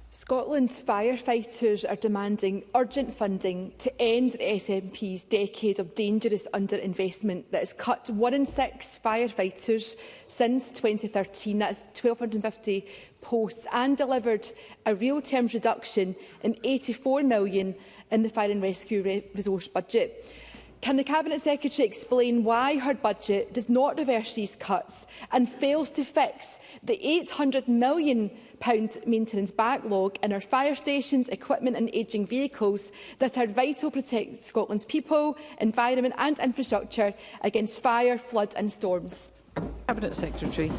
Scotland's firefighters are demanding urgent funding to end the SNP's decade of dangerous underinvestment that has cut 1 in 6 firefighters since 2013. That's 1,250 posts, and delivered a real terms reduction in £84 million in the Fire and Rescue resource budget. Can the Cabinet Secretary explain why her budget does not reverse these cuts and fails to fix the £800 million maintenance backlog in our fire stations, equipment and ageing vehicles that are vital to protect Scotland's people, environment and infrastructure against fire, flood and storms? Cabinet Secretary.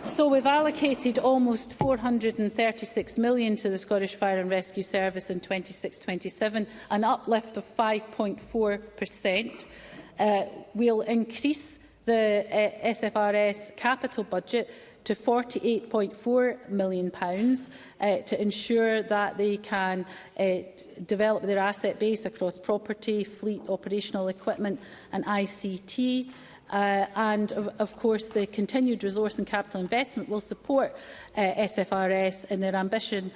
So we've allocated almost £436 million to the Scottish Fire and Rescue Service in 26-27, an uplift of 5.4%. We'll increase the SFRS capital budget to £48.4 million to ensure that they can develop their asset base across property, fleet, operational equipment and ICT. And of course, the continued resource and capital investment will support SFRS in their ambition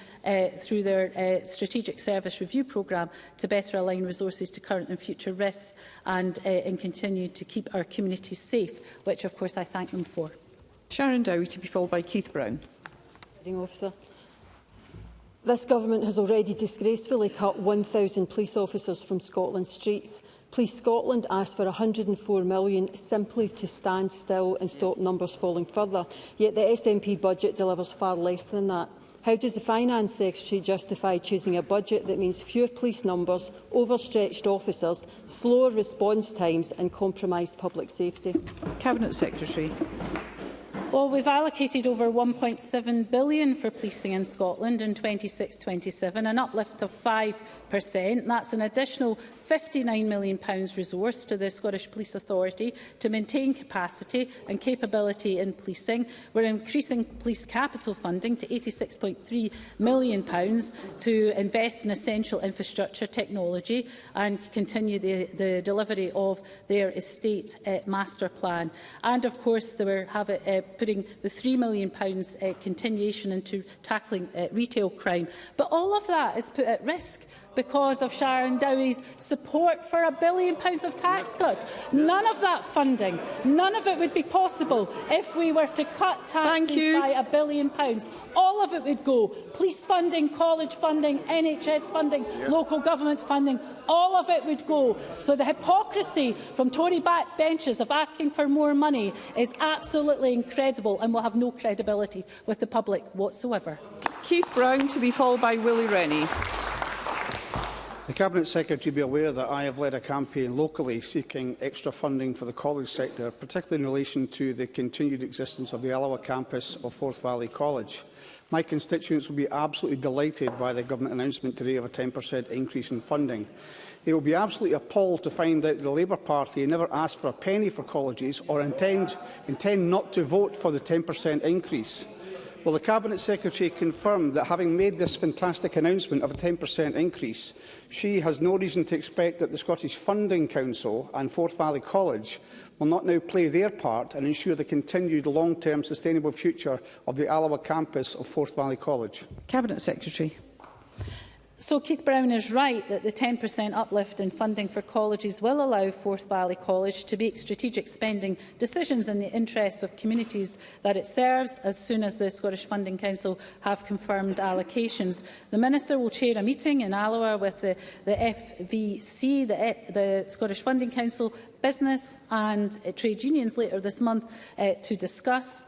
through their Strategic Service Review programme to better align resources to current and future risks and continue to keep our communities safe, which of course I thank them for. Sharon Dowie, to be followed by Keith Brown. Officer. This government has already disgracefully cut 1,000 police officers from Scotland's streets. Police Scotland asked for £104 million simply to stand still and stop numbers falling further, yet the SNP budget delivers far less than that. How does the Finance Secretary justify choosing a budget that means fewer police numbers, overstretched officers, slower response times and compromised public safety? Cabinet Secretary. Well, we've allocated over £1.7 billion for policing in Scotland in 26-27, an uplift of 5%. That's an additional £59 million resource to the Scottish Police Authority to maintain capacity and capability in policing. We're increasing police capital funding to £86.3 million to invest in essential infrastructure technology and continue the delivery of their estate master plan. And of course, they were putting the £3 million continuation into tackling retail crime. But all of that is put at risk because of Sharon Dowie's support for £1 billion of tax cuts. None of that funding, none of it would be possible if we were to cut taxes by £1 billion. All of it would go. Police funding, college funding, NHS funding, local government funding, all of it would go. So the hypocrisy from Tory backbenchers of asking for more money is absolutely incredible and will have no credibility with the public whatsoever. Keith Brown, to be followed by Willie Rennie. The Cabinet Secretary be aware that I have led a campaign locally seeking extra funding for the college sector, particularly in relation to the continued existence of the Alloa campus of Forth Valley College. My constituents will be absolutely delighted by the Government announcement today of a 10% increase in funding. They will be absolutely appalled to find out the Labour Party never asked for a penny for colleges or intend not to vote for the 10% increase. Will the Cabinet Secretary confirm that, having made this fantastic announcement of a 10% increase, she has no reason to expect that the Scottish Funding Council and Forth Valley College will not now play their part and ensure the continued long-term sustainable future of the Alloa campus of Forth Valley College? Cabinet Secretary. So Keith Brown is right that the 10% uplift in funding for colleges will allow Forth Valley College to make strategic spending decisions in the interests of communities that it serves as soon as the Scottish Funding Council have confirmed allocations. The Minister will chair a meeting in Alloa with the FVC, the Scottish Funding Council, business and trade unions later this month to discuss.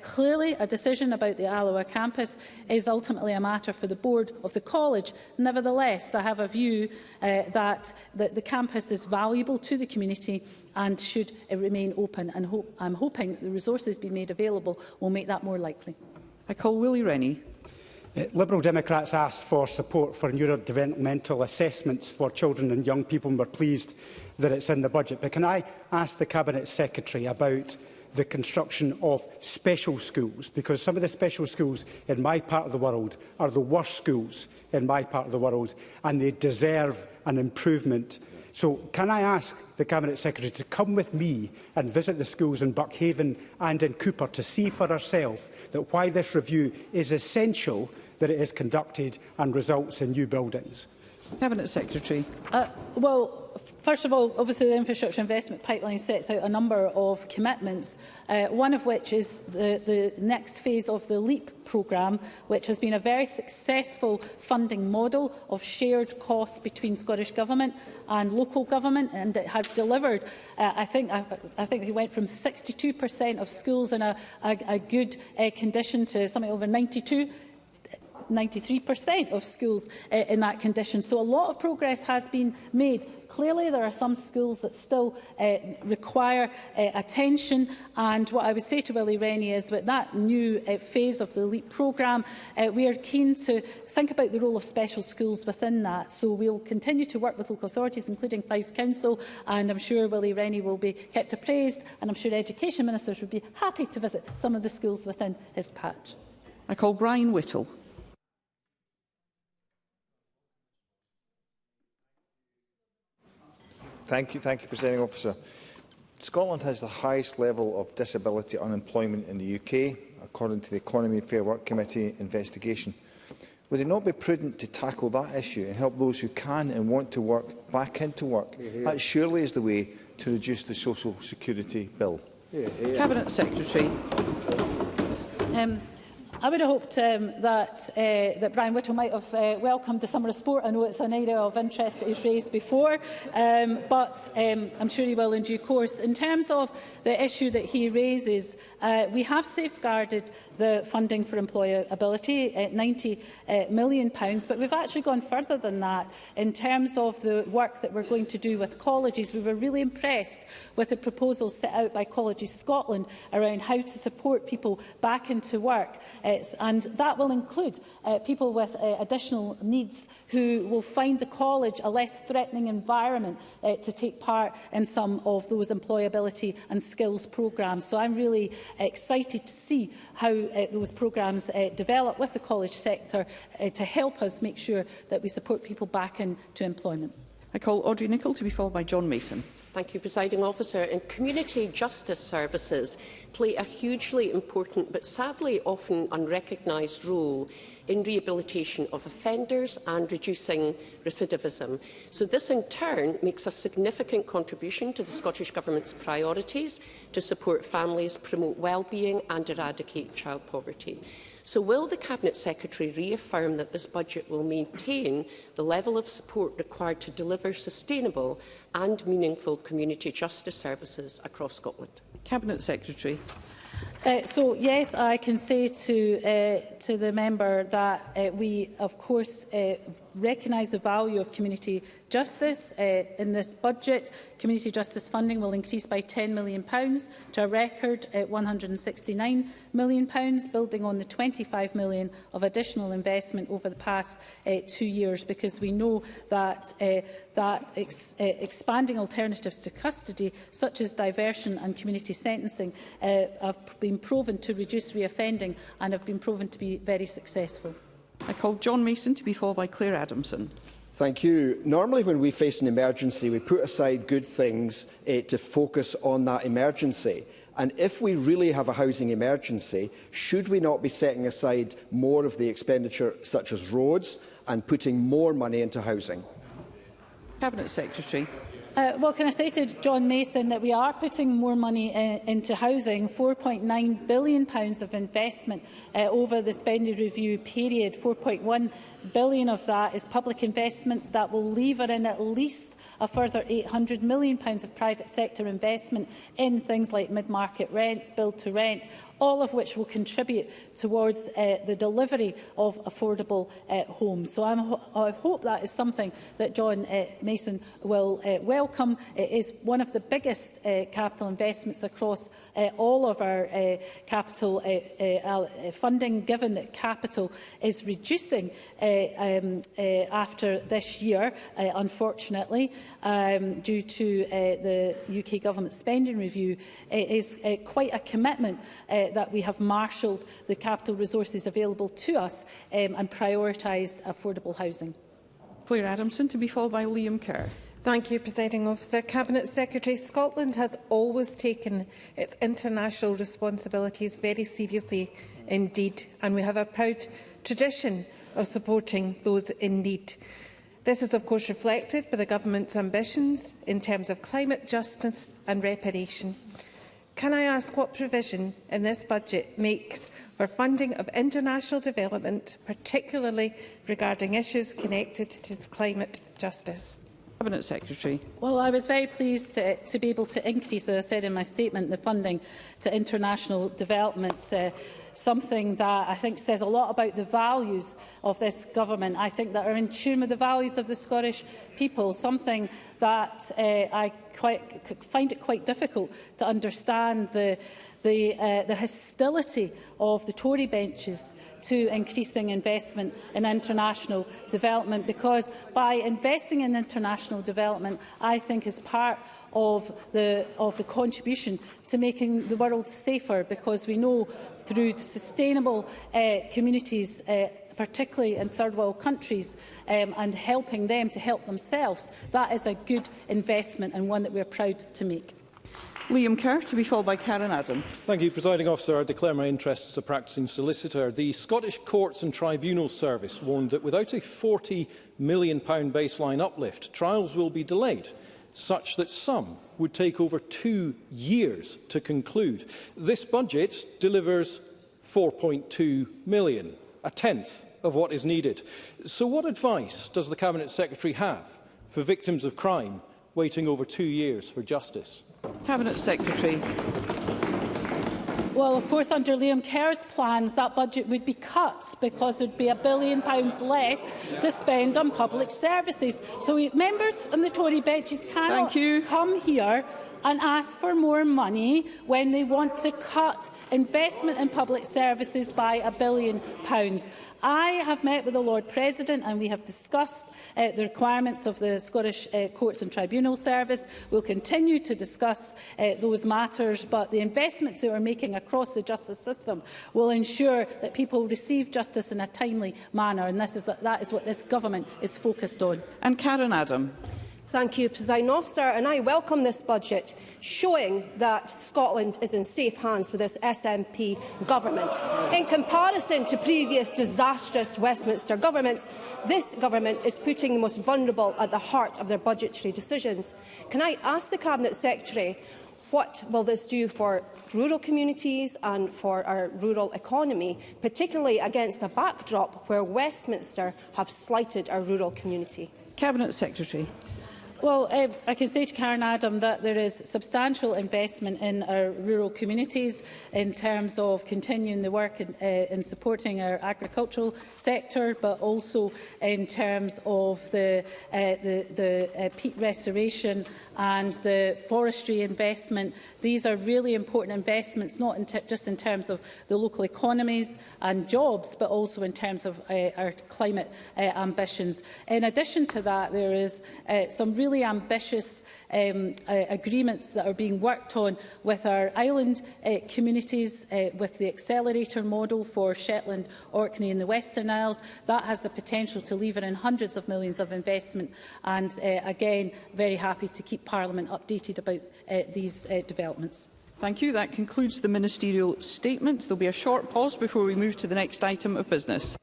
Clearly, a decision about the Alloa campus is ultimately a matter for the board of the college. Nevertheless, I have a view that the campus is valuable to the community and should remain open, and I'm hoping that the resources being made available will make that more likely. I call Willie Rennie. Liberal Democrats asked for support for neurodevelopmental assessments for children and young people, and we're pleased that it's in the budget. But can I ask the Cabinet Secretary about the construction of special schools? Because some of the special schools in my part of the world are the worst schools in my part of the world, and they deserve an improvement. So can I ask the Cabinet Secretary to come with me and visit the schools in Buckhaven and in Cooper to see for herself that why this review is essential, that it is conducted and results in new buildings? Cabinet Secretary. Well, first of all, obviously the infrastructure investment pipeline sets out a number of commitments, one of which is the next phase of the LEAP programme, which has been a very successful funding model of shared costs between Scottish Government and local government, and it has delivered. I think we went from 62% of schools in a good condition to something over 93% of schools in that condition. So a lot of progress has been made. Clearly, there are some schools that still require attention. And what I would say to Willie Rennie is that that new phase of the LEAP programme, we are keen to think about the role of special schools within that. So we will continue to work with local authorities, including Fife Council, and I'm sure Willie Rennie will be kept appraised, and I'm sure education ministers would be happy to visit some of the schools within his patch. I call Brian Whittle. Thank you, Presiding Officer. Scotland has the highest level of disability unemployment in the UK, according to the Economy and Fair Work Committee investigation. Would it not be prudent to tackle that issue and help those who can and want to work back into work? That surely is the way to reduce the social security bill. Cabinet Secretary. I would have hoped that Brian Whittle might have welcomed the summer of sport. I know it's an area of interest that he's raised before, but I'm sure he will in due course. In terms of the issue that he raises, we have safeguarded the funding for employability at £90 million, but we've actually gone further than that in terms of the work that we're going to do with colleges. We were really impressed with the proposals set out by Colleges Scotland around how to support people back into work. And that will include people with additional needs who will find the college a less threatening environment to take part in some of those employability and skills programmes. So I'm really excited to see how those programmes develop with the college sector to help us make sure that we support people back into employment. I call Audrey Nicholl to be followed by John Mason. Thank you, Presiding Officer. And community justice services play a hugely important but sadly often unrecognised role in rehabilitation of offenders and reducing recidivism. So this in turn makes a significant contribution to the Scottish Government's priorities to support families, promote well-being and eradicate child poverty. So will the Cabinet Secretary reaffirm that this budget will maintain the level of support required to deliver sustainable and meaningful community justice services across Scotland? Cabinet Secretary. So yes, I can say to the member that we, of course, recognise the value of community justice. In this budget, community justice funding will increase by £10 million to a record £169 million, building on the £25 million of additional investment over the past 2 years, because we know that expanding alternatives to custody, such as diversion and community sentencing, have been proven to reduce reoffending and have been proven to be very successful. I call John Mason to be followed by Claire Adamson. Thank you. Normally when we face an emergency, we put aside good things to focus on that emergency. And if we really have a housing emergency, should we not be setting aside more of the expenditure, such as roads, and putting more money into housing? Cabinet Secretary. Well, can I say to John Mason that we are putting more money into housing, £4.9 billion of investment over the spending review period. £4.1 billion of that is public investment that will lever in at least a further £800 million of private sector investment in things like mid-market rents, build-to-rent, all of which will contribute towards the delivery of affordable homes. So I hope that is something that John Mason will welcome. It is one of the biggest capital investments across all of our capital funding, given that capital is reducing after this year, unfortunately, due to the UK Government spending review. It is quite a commitment that we have marshalled the capital resources available to us and prioritised affordable housing. Claire Adamson, to be followed by Liam Kerr. Thank you, Presiding Officer. Cabinet Secretary, Scotland has always taken its international responsibilities very seriously indeed, and we have a proud tradition of supporting those in need. This is of course reflected by the Government's ambitions in terms of climate justice and reparation. Can I ask what provision in this budget makes for funding of international development, particularly regarding issues connected to climate justice? Cabinet Secretary. Well, I was very pleased to be able to increase, as I said in my statement, the funding to international development. Something that I think says a lot about the values of this government. I think that are in tune with the values of the Scottish people, something that I find it quite difficult to understand the hostility of the Tory benches to increasing investment in international development, because by investing in international development, I think is part of the contribution to making the world safer, because we know through sustainable communities, particularly in third world countries, and helping them to help themselves, that is a good investment and one that we are proud to make. Liam Kerr, to be followed by Karen Adam. Thank you, Presiding Officer. I declare my interest as a practising solicitor. The Scottish Courts and Tribunals Service warned that without a £40 million baseline uplift, trials will be delayed, such that some would take over 2 years to conclude. This budget delivers £4.2 million, a tenth of what is needed. So what advice does the Cabinet Secretary have for victims of crime waiting over 2 years for justice? Cabinet Secretary. Well, of course, under Liam Kerr's plans, that budget would be cut because there would be £1 billion less to spend on public services. So members on the Tory benches cannot come here and ask for more money when they want to cut investment in public services by £1 billion. I have met with the Lord President and we have discussed the requirements of the Scottish Courts and Tribunal Service. We will continue to discuss those matters, but the investments that we are making across the justice system will ensure that people receive justice in a timely manner, and that is what this government is focused on. And Karen Adam. Thank you, Presiding Officer, and I welcome this budget, showing that Scotland is in safe hands with this SNP government. In comparison to previous disastrous Westminster governments, this government is putting the most vulnerable at the heart of their budgetary decisions. Can I ask the Cabinet Secretary, what will this do for rural communities and for our rural economy, particularly against a backdrop where Westminster have slighted our rural community? Cabinet Secretary. Well, I can say to Karen Adam that there is substantial investment in our rural communities in terms of continuing the work in supporting our agricultural sector, but also in terms of the peat restoration and the forestry investment. These are really important investments, not just in terms of the local economies and jobs, but also in terms of our climate ambitions. In addition to that, there is some really really ambitious agreements that are being worked on with our island communities, with the accelerator model for Shetland, Orkney and the Western Isles. That has the potential to lever in hundreds of millions of investment, and again, very happy to keep Parliament updated about these developments. Thank you. That concludes the ministerial statement. There will be a short pause before we move to the next item of business.